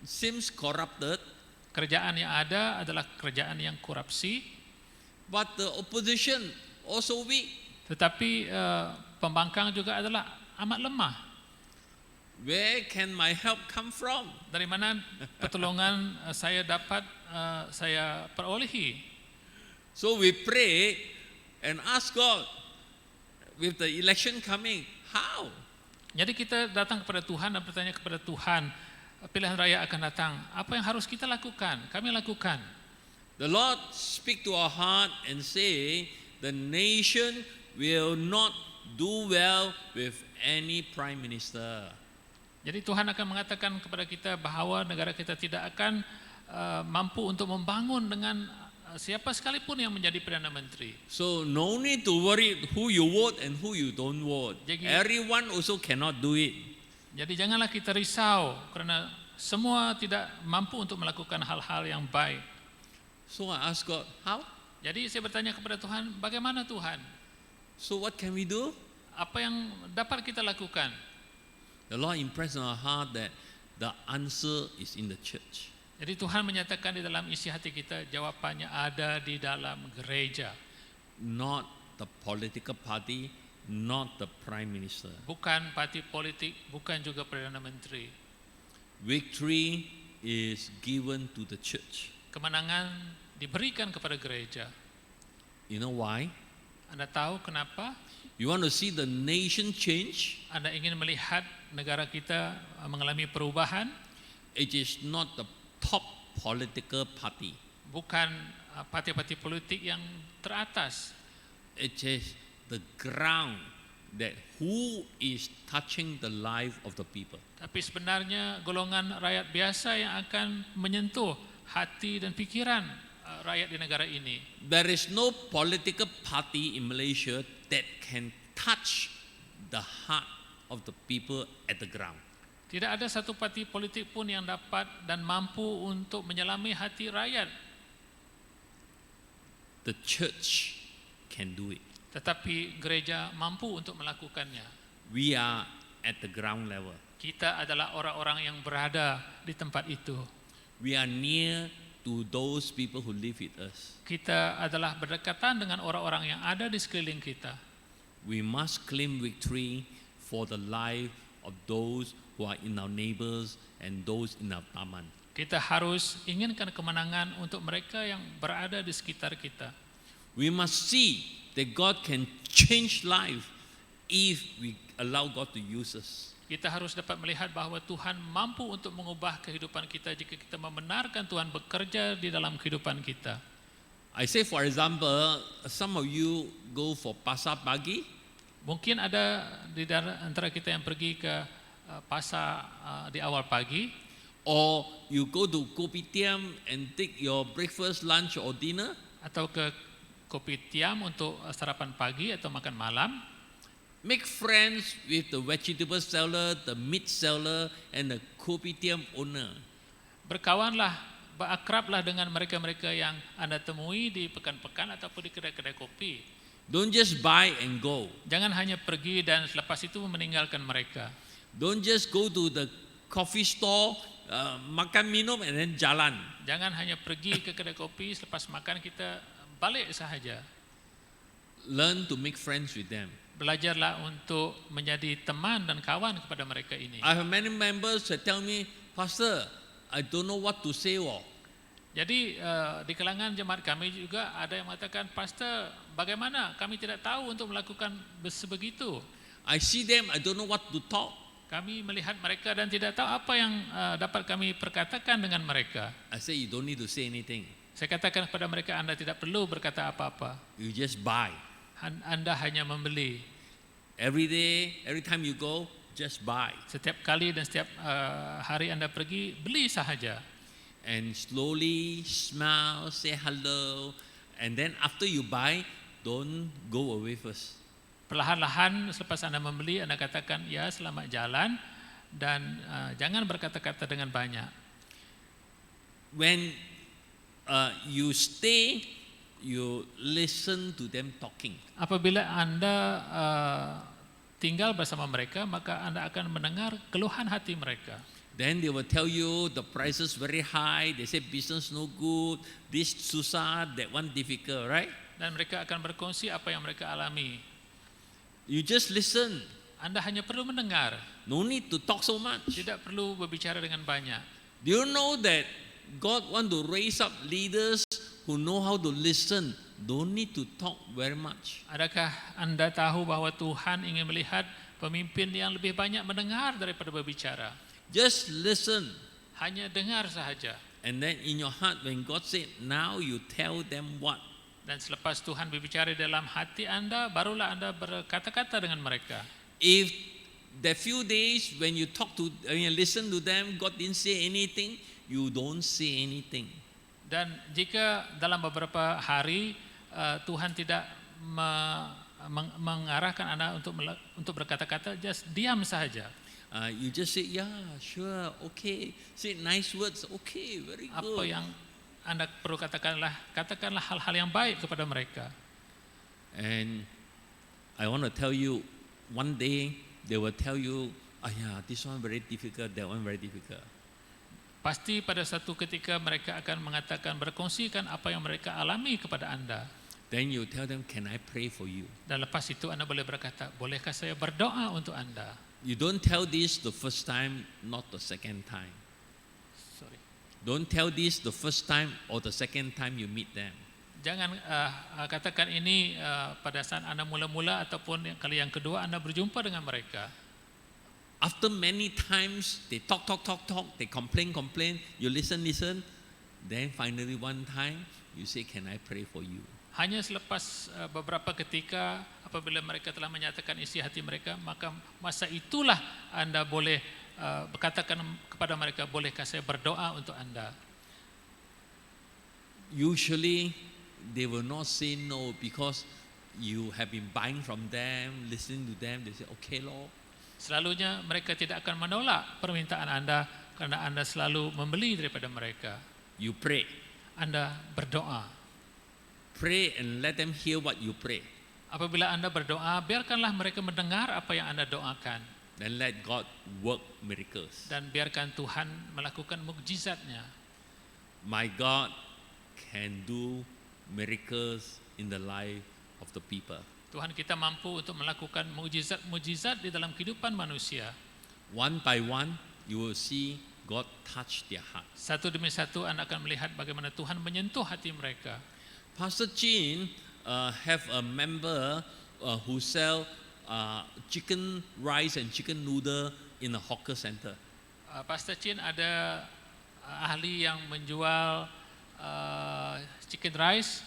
seems corrupted, Kerajaan yang ada adalah kerajaan yang korupsi, but the opposition also weak. tetapi pembangkang juga adalah amat lemah. Where can my help come from? Dari mana pertolongan saya dapat saya perolehi? So we pray and ask God, with the election coming, how? Jadi kita datang kepada Tuhan dan bertanya kepada Tuhan, pilihan raya akan datang, apa yang harus kita lakukan? Kami lakukan. The Lord speak to our heart and say, the nation will not do well with any prime minister. Jadi Tuhan akan mengatakan kepada kita bahwa negara kita tidak akan mampu untuk membangun dengan siapa sekalipun yang menjadi Perdana Menteri. So no need to worry who you vote and who you don't vote. Jadi- Everyone also cannot do it. Jadi janganlah kita risau karena semua tidak mampu untuk melakukan hal-hal yang baik. So I ask God, how? Jadi saya bertanya kepada Tuhan, bagaimana Tuhan? So what can we do? Apa yang dapat kita lakukan? The Lord impressed on our heart that the answer is in the church. Jadi Tuhan menyatakan di dalam isi hati kita, jawabannya ada di dalam gereja. Not the political party, not the prime minister. Bukan parti politik, bukan juga Perdana Menteri. Victory is given to the church. Kemenangan diberikan kepada gereja. You know why? Anda tahu kenapa? You want to see the nation change? Anda ingin melihat negara kita mengalami perubahan? It is not the top political party. Bukan parti-parti politik yang teratas. It is the ground that who is touching the life of the people. Tapi sebenarnya golongan rakyat biasa yang akan menyentuh hati dan pikiran rakyat di negara ini. There is no political party in Malaysia that can touch the heart of the people at the ground. Tidak ada satu parti politik pun yang dapat dan mampu untuk menyelami hati rakyat. The church can do it. Tetapi gereja mampu untuk melakukannya. We are at the ground level. Kita adalah orang-orang yang berada di tempat itu. We are near to those people who live with us. Kita adalah berdekatan dengan orang-orang yang ada di sekeliling kita. We must claim victory for the life of those who are in our neighbors and those in our taman. Kita harus inginkan kemenangan untuk mereka yang berada di sekitar kita. We must see that God can change life if we allow God to use us. Kita harus dapat melihat bahwa Tuhan mampu untuk mengubah kehidupan kita jika kita membenarkan Tuhan bekerja di dalam kehidupan kita. I say for example, some of you go for pasar pagi. Mungkin ada di antara kita yang pergi ke pasar di awal pagi, Or you go to kopitiam and take your breakfast, lunch or dinner. atau ke kopitiam untuk sarapan pagi atau makan malam. Make friends with the vegetable seller, the meat seller and the kopitiam owner. Berkawanlah, berakrablah dengan mereka-mereka yang Anda temui di pekan-pekan ataupun di kedai-kedai kopi. Don't just buy and go. Jangan hanya pergi dan selepas itu meninggalkan mereka. Don't just go to the coffee store, makan minum and then jalan. Jangan hanya pergi ke kedai kopi, selepas makan kita balik sahaja. Learn to make friends with them. Belajarlah untuk menjadi teman dan kawan kepada mereka ini. I have many members that tell me, Pastor, I don't know what to say. Jadi di kalangan jemaat kami juga ada yang mengatakan, Pastor, bagaimana? Kami tidak tahu untuk melakukan sebegitu. I see them, I don't know what to talk. Kami melihat mereka dan tidak tahu apa yang dapat kami perkatakan dengan mereka. I say, you don't need to say anything. Saya katakan kepada mereka, Anda tidak perlu berkata apa-apa. You just buy. Anda hanya membeli. Every day, every time you go, just buy. Setiap kali dan setiap hari Anda pergi, beli sahaja. And slowly smile, say hello, and then after you buy, don't go away first. Perlahan-lahan selepas Anda membeli, Anda katakan, ya selamat jalan, dan jangan berkata-kata dengan banyak. When you stay, you listen to them talking. Apabila Anda tinggal bersama mereka, maka Anda akan mendengar keluhan hati mereka. Then they will tell you the prices very high. They say business no good. This susah, that one difficult, right? Dan mereka akan berkongsi apa yang mereka alami. You just listen. Anda hanya perlu mendengar, No need to talk so much. tidak perlu berbicara dengan banyak. Do you know that God want to raise up leaders who know how to listen? Don't need to talk very much. Adakah Anda tahu bahwa Tuhan ingin melihat pemimpin yang lebih banyak mendengar daripada berbicara? Just listen. Hanya dengar sahaja. And then in your heart, when God said, now you tell them what? Dan selepas Tuhan berbicara dalam hati Anda, barulah Anda berkata-kata dengan mereka. If the few days when you listen to them, God didn't say anything, you don't say anything. Dan jika dalam beberapa hari Tuhan tidak mengarahkan Anda untuk berkata-kata, just diam sahaja. You just say, yeah, sure, okay. Say nice words, okay, very good. Apa yang Anda perlu katakanlah hal-hal yang baik kepada mereka. And I want to tell you, one day they will tell you, yeah, this one very difficult, that one very difficult. Pasti pada satu ketika mereka akan mengatakan, berkongsikan apa yang mereka alami kepada Anda. Then you tell them, can I pray for you? Dan lepas itu Anda boleh berkata, bolehkah saya berdoa untuk Anda? You don't tell this the first time, not the second time. Sorry. Don't tell this the first time or the second time you meet them. Jangan katakan ini pada saat Anda mula-mula ataupun kali yang kedua Anda berjumpa dengan mereka. After many times they talk, they complain, you listen, then finally one time you say, can I pray for you? Hanya selepas beberapa ketika apabila mereka telah menyatakan isi hati mereka, maka masa itulah Anda boleh berkatakan kepada mereka, bolehkah saya berdoa untuk Anda? Usually they will not say no because you have been buying from them, listening to them, they say, okay Lord. Selalunya mereka tidak akan menolak permintaan Anda karena Anda selalu membeli daripada mereka. You pray. Anda berdoa. Pray and let them hear what you pray. Apabila Anda berdoa, biarkanlah mereka mendengar apa yang Anda doakan. Then let God work miracles. Dan biarkan Tuhan melakukan mukjizatnya. My God can do miracles in the life of the people. Tuhan kita mampu untuk melakukan mukjizat-mukjizat di dalam kehidupan manusia. One by one, you will see God touch their heart. Satu demi satu Anda akan melihat bagaimana Tuhan menyentuh hati mereka. Pastor Chin have a member who sell chicken rice and chicken noodle in a hawker center. Pastor Chin ada ahli yang menjual chicken rice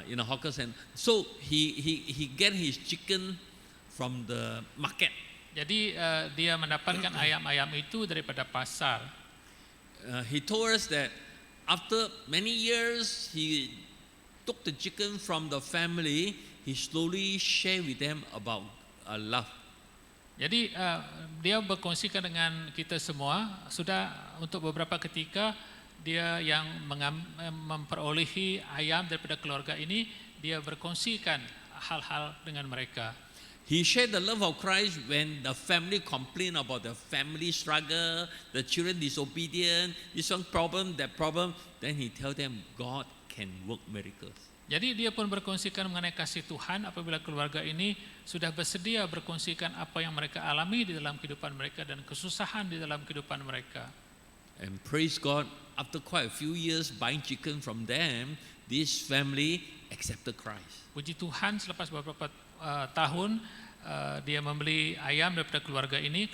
in a hawker center. So he get his chicken from the market. Jadi dia mendapatkan ayam-ayam itu daripada pasar. He told us that after many years he took the chicken from the family. He slowly share with them about love. Jadi dia berkongsikan dengan kita semua. Sudah untuk beberapa ketika dia yang memperolehi ayam daripada keluarga ini, dia berkongsikan hal-hal dengan mereka. He shared the love of Christ when the family complain about the family struggle, the children disobedient, this one problem, that problem. Then he tell them God can work miracles. Jadi dia pun berkongsikan mengenai kasih Tuhan apabila keluarga ini sudah bersedia berkongsikan apa yang mereka alami di dalam kehidupan mereka dan kesusahan di dalam kehidupan mereka. And praise God, after quite a few years buying chicken from them, this family accepted Christ. Puji Tuhan, selepas beberapa tahun dia membeli ayam daripada keluarga ini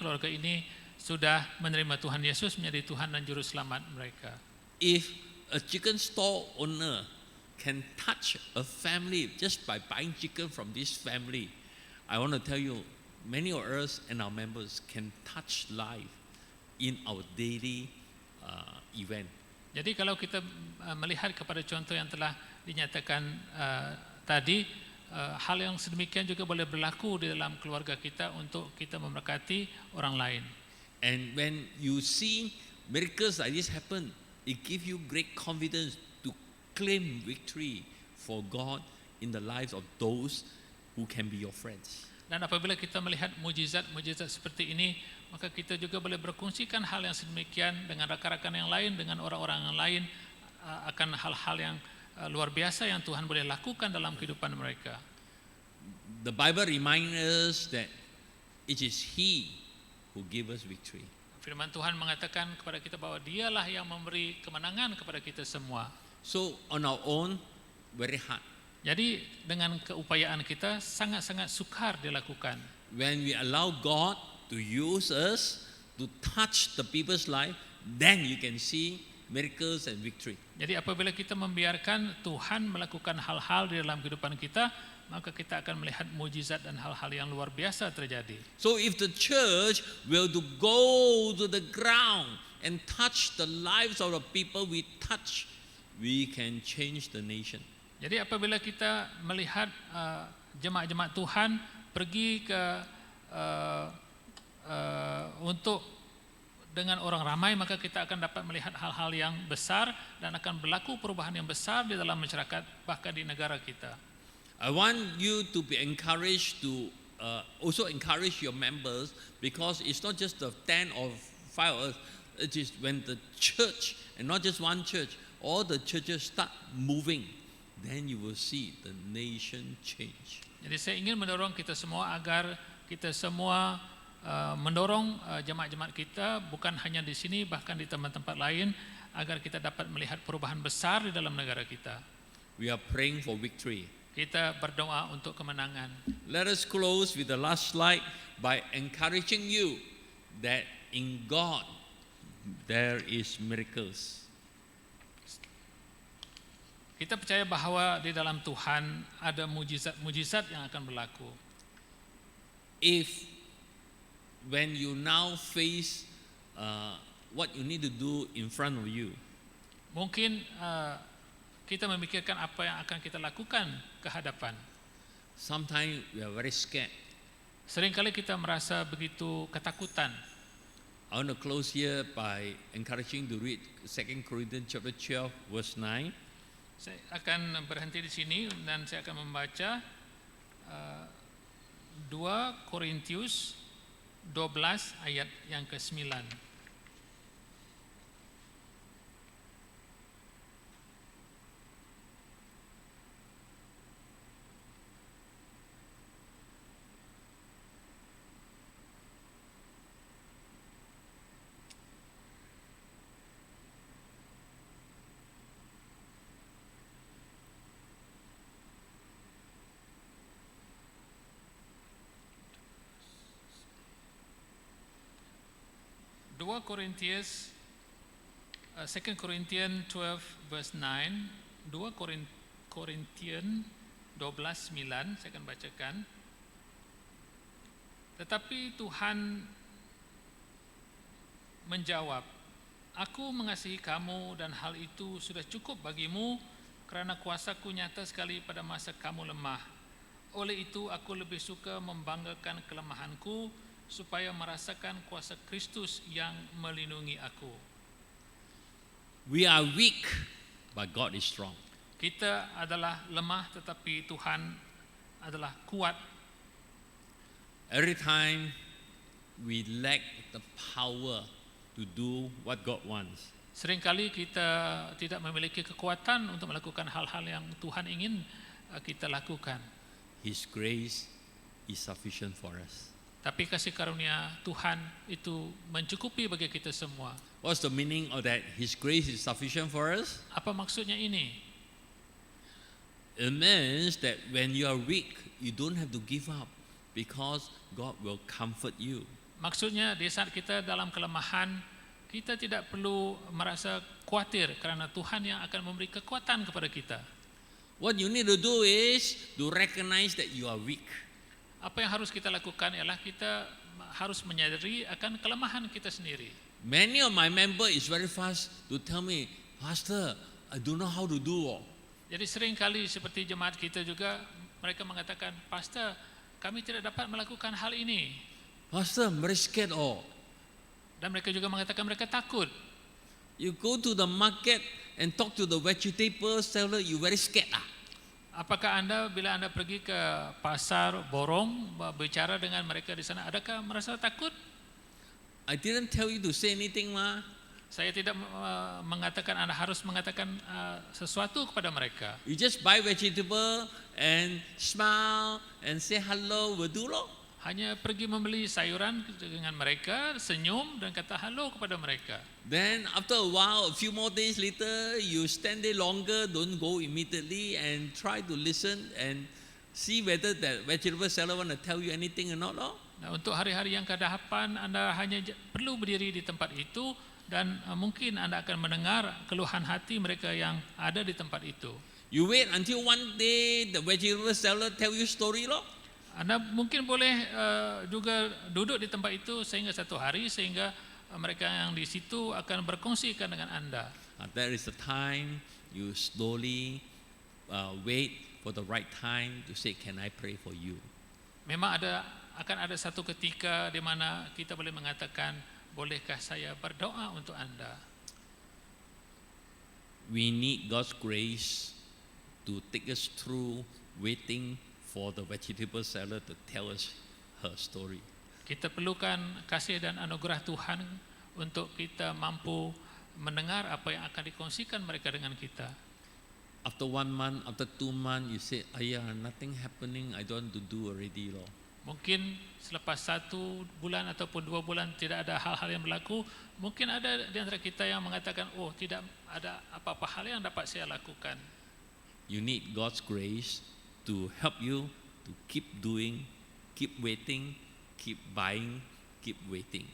sudah menerima Tuhan Yesus menjadi Tuhan dan Juru Selamat mereka. If a chicken store owner can touch a family just by buying chicken from this family, I want to tell you, many of us and our members can touch life in our daily event. Jadi kalau kita melihat kepada contoh yang telah dinyatakan tadi, hal yang sedemikian juga boleh berlaku di dalam keluarga kita untuk kita memberkati orang lain. And when you see miracles like this happen, it gives you great confidence to claim victory for God in the lives of those who can be your friends. Dan apabila kita melihat mujizat-mujizat seperti ini, maka kita juga boleh berkongsikan hal yang sedemikian dengan rakan-rakan yang lain, dengan orang-orang yang lain, akan hal-hal yang luar biasa yang Tuhan boleh lakukan dalam kehidupan mereka. The Bible reminds us that it is He who gives us victory. Firman Tuhan mengatakan kepada kita bahwa Dialah yang memberi kemenangan kepada kita semua. So on our own, very hard. Jadi dengan keupayaan kita sangat-sangat sukar dilakukan. When we allow God to use us to touch the people's life, then you can see miracles and victory. Jadi apabila kita membiarkan Tuhan melakukan hal-hal di dalam kehidupan kita, maka kita akan melihat mujizat dan hal-hal yang luar biasa terjadi. So if the church will to go to the ground and touch the lives of the people we touch, we can change the nation. Jadi apabila kita melihat jemaat-jemaat Tuhan pergi ke untuk dengan orang ramai, maka kita akan dapat melihat hal-hal yang besar dan akan berlaku perubahan yang besar di dalam masyarakat, bahkan di negara kita. I want you to be encouraged to also encourage your members, because it's not just the 10 or 5 of us, it is when the church, and not just one church, all the churches start moving, then you will see the nation change. Jadi saya ingin mendorong kita semua agar kita semua mendorong jemaat-jemaat kita, bukan hanya di sini, bahkan di tempat-tempat lain, agar kita dapat melihat perubahan besar di dalam negara kita. We are praying for victory. Kita berdoa untuk kemenangan. Let us close with the last slide by encouraging you that in God there is miracles. Kita percaya bahwa di dalam Tuhan ada mujizat-mujizat yang akan berlaku. If when you now face what you need to do in front of you, Mungkin kita memikirkan apa yang akan kita lakukan ke hadapan. sometimes we are very scared. Seringkali kita merasa begitu ketakutan. I want to close here by encouraging to read 2 Corinthians chapter 12 verse 9. Saya akan berhenti di sini dan saya akan membaca 2 Korintius 12 ayat yang ke-9. Dua Korintius 2 Corinthians 12 verse 9, 2 Korintian 12:9 saya akan bacakan. Tetapi Tuhan menjawab, "Aku mengasihi kamu dan hal itu sudah cukup bagimu, karena kuasaku nyata sekali pada masa kamu lemah. Oleh itu aku lebih suka membanggakan kelemahanku, supaya merasakan kuasa Kristus yang melindungi aku." We are weak, but God is strong. Kita adalah lemah, tetapi Tuhan adalah kuat. Every time we lack the power to do what God wants, Seringkali kita tidak memiliki kekuatan untuk melakukan hal-hal yang Tuhan ingin kita lakukan. His grace is sufficient for us. Tapi kasih karunia Tuhan itu mencukupi bagi kita semua. What's the meaning of that? His grace is sufficient for us? Apa maksudnya ini? It means that when you are weak, you don't have to give up, because God will comfort you. Maksudnya di saat kita dalam kelemahan, kita tidak perlu merasa khawatir, karena Tuhan yang akan memberi kekuatan kepada kita. What you need to do is to recognize that you are weak. Apa yang harus kita lakukan ialah kita harus menyadari akan kelemahan kita sendiri. Many of my member is very fast to tell me, Pastor, I don't know how to do. Jadi sering kali seperti jemaat kita juga mereka mengatakan, Pastor, kami tidak dapat melakukan hal ini. Pastor, I'm very scared. Dan mereka juga mengatakan mereka takut. You go to the market and talk to the vegetable seller, you very scared. Apakah Anda bila Anda pergi ke pasar borong bicara dengan mereka di sana, adakah merasa takut? I didn't tell you to say anything, ma. Saya tidak mengatakan Anda harus mengatakan sesuatu kepada mereka. You just buy vegetable and smile and say hello, will do lo. Hanya pergi membeli sayuran dengan mereka, senyum dan kata halo kepada mereka. Then after a while, a few more days later, you stand there longer, don't go immediately and try to listen and see whether that vegetable seller want to tell you anything or not. Nah, untuk hari-hari yang kedepan Anda hanya perlu berdiri di tempat itu dan mungkin Anda akan mendengar keluhan hati mereka yang ada di tempat itu. You wait until one day the vegetable seller tell you story lo. Anda mungkin boleh juga duduk di tempat itu sehingga satu hari sehingga mereka yang di situ akan berkongsikan dengan Anda. There is a time you slowly wait for the right time to say, can I pray for you? Memang akan ada satu ketika di mana kita boleh mengatakan, bolehkah saya berdoa untuk Anda? We need God's grace to take us through waiting for the vegetable seller to tell us her story. Kita perlukan kasih dan anugerah Tuhan untuk kita mampu mendengar apa yang akan dikongsikan mereka dengan kita. After 1 month, after 2 months, you say, "Ayah, nothing happening. I don't want to do already, Lord." Mungkin selepas 1 bulan ataupun 2 bulan tidak ada hal-hal yang berlaku. Mungkin ada di antara kita yang mengatakan, oh tidak ada apa-apa hal yang dapat saya lakukan. You need God's grace to help you to keep doing, keep waiting, keep buying, keep waiting.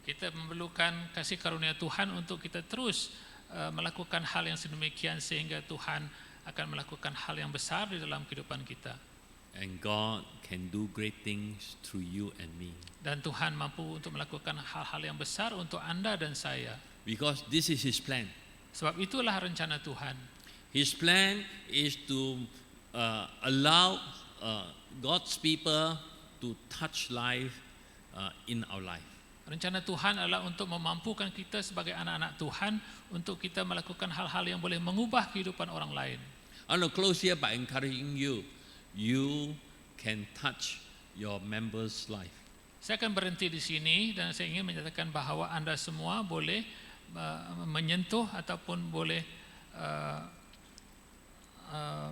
Kita memerlukan kasih karunia Tuhan untuk kita terus melakukan hal yang sedemikian sehingga Tuhan akan melakukan hal yang besar di dalam kehidupan kita. And God can do great things through you and me. Dan Tuhan mampu untuk melakukan hal-hal yang besar untuk Anda dan saya. Because this is His plan. Sebab itulah rencana Tuhan. His plan is to allow God's people to touch life in our life. Rencana Tuhan adalah untuk memampukan kita sebagai anak-anak Tuhan untuk kita melakukan hal-hal yang boleh mengubah kehidupan orang lain. I want to close here by encouraging you. You can touch your members' life. Saya akan berhenti di sini dan saya ingin menyatakan bahawa Anda semua boleh menyentuh ataupun boleh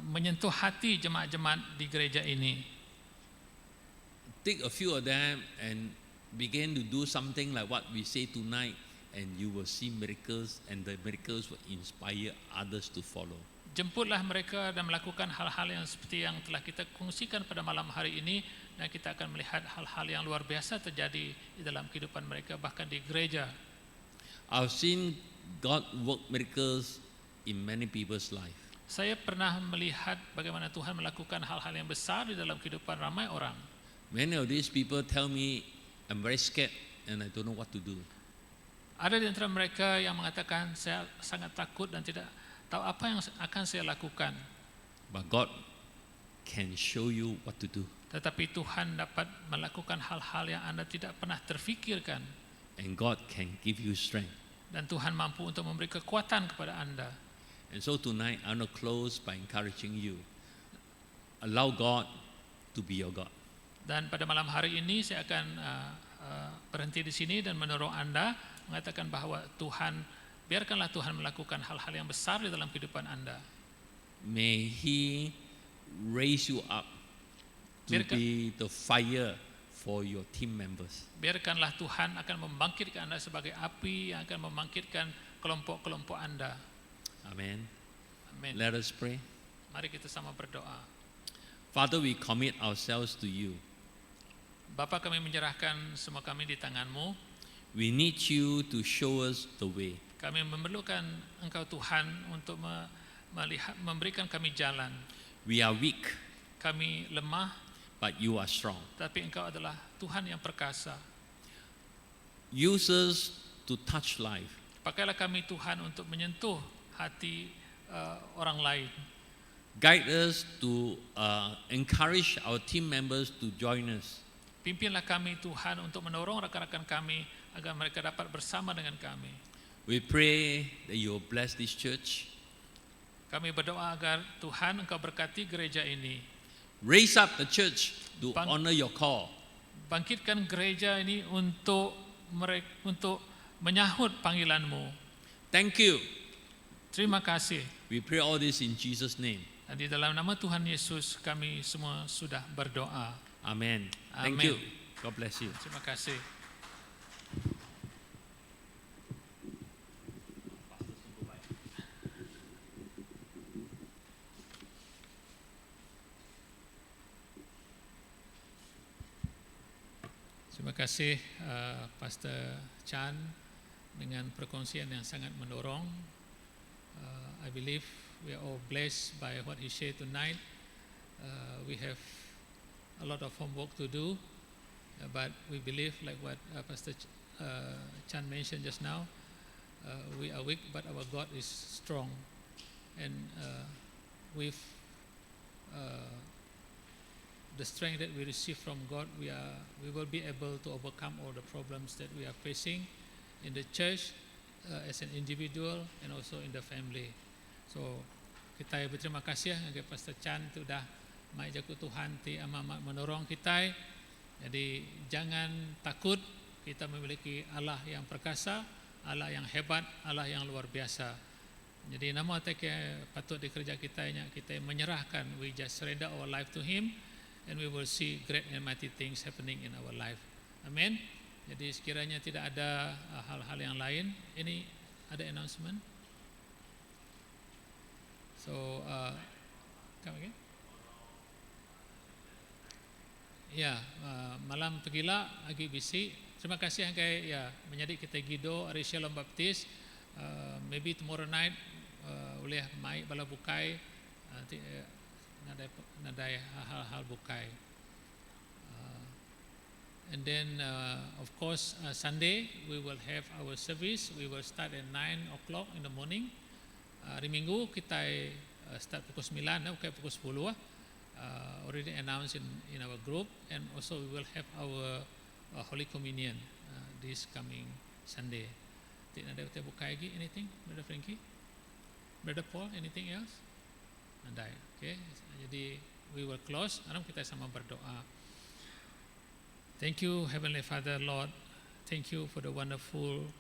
menyentuh hati jemaat-jemaat di gereja ini. Take a few of them and begin to do something like what we say tonight, and you will see miracles, and the miracles will inspire others to follow. Jemputlah mereka dan melakukan hal-hal yang seperti yang telah kita kongsikan pada malam hari ini, dan kita akan melihat hal-hal yang luar biasa terjadi di dalam kehidupan mereka bahkan di gereja. I've seen God work miracles in many people's life. Saya pernah melihat bagaimana Tuhan melakukan hal-hal yang besar di dalam kehidupan ramai orang. Many of these people tell me, I'm very scared and I don't know what to do. Ada di antara mereka yang mengatakan saya sangat takut dan tidak tahu apa yang akan saya lakukan. But God can show you what to do. Tetapi Tuhan dapat melakukan hal-hal yang Anda tidak pernah terfikirkan. And God can give you strength. Dan Tuhan mampu untuk memberi kekuatan kepada Anda. And so tonight I want to close by encouraging you. Allow God to be your God. Dan pada malam hari ini saya akan berhenti di sini dan mendorong Anda mengatakan bahwa biarkanlah Tuhan melakukan hal-hal yang besar di dalam kehidupan Anda. May He raise you up to be the fire for your team members. Biarkanlah Tuhan akan membangkitkan Anda sebagai api yang akan membangkitkan kelompok-kelompok Anda. Amen. Amin. Let us pray. Mari kita sama berdoa. Father, we commit ourselves to you. Bapa, kami menyerahkan semua kami di tangan-Mu. We need you to show us the way. Kami memerlukan Engkau Tuhan untuk memberikan kami jalan. We are weak, Kami lemah, but you are strong. tapi Engkau adalah Tuhan yang perkasa. Use us to touch life. Pakailah kami Tuhan untuk menyentuh hati orang lain. Guide us to encourage our team members to join us. Pimpinlah kami Tuhan untuk mendorong rakan-rakan kami agar mereka dapat bersama dengan kami. We pray that you will bless this church. Kami berdoa agar Tuhan Engkau berkati gereja ini. Raise up the church to Bang- honor your call. Bangkitkan gereja ini untuk menyahut panggilan-Mu. Thank you. Terima kasih. We pray all this in Jesus' name. Dan di dalam nama Tuhan Yesus kami semua sudah berdoa. Amen. Thank Amen. you. God bless you. Terima kasih. Terima kasih Pastor Chan dengan perkongsian yang sangat mendorong. I believe we are all blessed by what he shared tonight. We have a lot of homework to do, but we believe like what Pastor Chan mentioned just now, we are weak but our God is strong, and with the strength that we receive from God, we will be able to overcome all the problems that we are facing in the church, as an individual and also in the family. So kita berterima kasih kepada Pastor Chan tu dah mai jaku Tuhan ti amat menolong kita. Jadi jangan takut, kita memiliki Allah yang perkasa, Allah yang hebat, Allah yang luar biasa. Jadi nama teke patut dikerja kita menyerahkan, we just surrender our life to Him, and we will see great and mighty things happening in our life. Amen. Jadi sekiranya tidak ada hal-hal yang lain, ini ada announcement. So, come again? Ya, malam pergilah agi bisi. Terima kasih angkai ya menjadi kita gido ari Shalom Baptist. Maybe tomorrow night boleh mai bala bukai nanti nadai hal-hal bukai. And then of course Sunday we will have our service. We will start at 9 o'clock in the morning. Hari Minggu kita start pukul 9, bukan pukul 10. Already announced in our group, and also we will have our Holy Communion this coming Sunday. Tidak ada kita buka lagi anything, Brother Frankie, Brother Paul, anything else? Andai, okay. Jadi we will close. Sekarang kita sama berdoa. Thank you, Heavenly Father, Lord. Thank you for the wonderful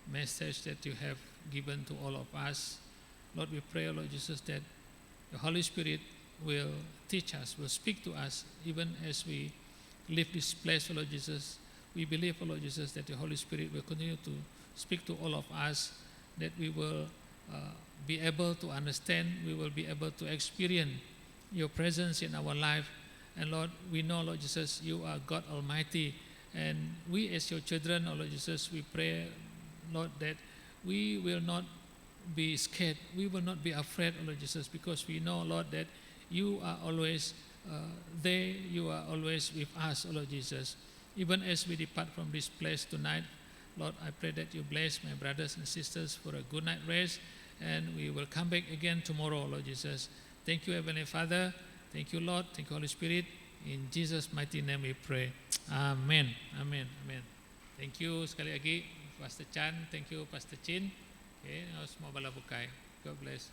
message that you have given to all of us. Lord, we pray, Lord Jesus, that the Holy Spirit will teach us, will speak to us, even as we leave this place, Lord Jesus. We believe, Lord Jesus, that the Holy Spirit will continue to speak to all of us, that we will be able to understand, we will be able to experience your presence in our life. And Lord, we know, Lord Jesus, you are God Almighty, and we as your children, Lord Jesus, we pray, Lord, that we will not be scared, we will not be afraid, Lord Jesus, because we know, Lord, that you are always there, you are always with us, Lord Jesus. Even as we depart from this place tonight, Lord, I pray that you bless my brothers and sisters for a good night rest, and we will come back again tomorrow, Lord Jesus. Thank you, Heavenly Father. Thank you, Lord. Thank you, Holy Spirit. In Jesus' mighty name we pray. Amen. Amen. Amen. Thank you sekali lagi, Pastor Chan. Thank you, Pastor Chin. Okay, semua bala bukai. God bless.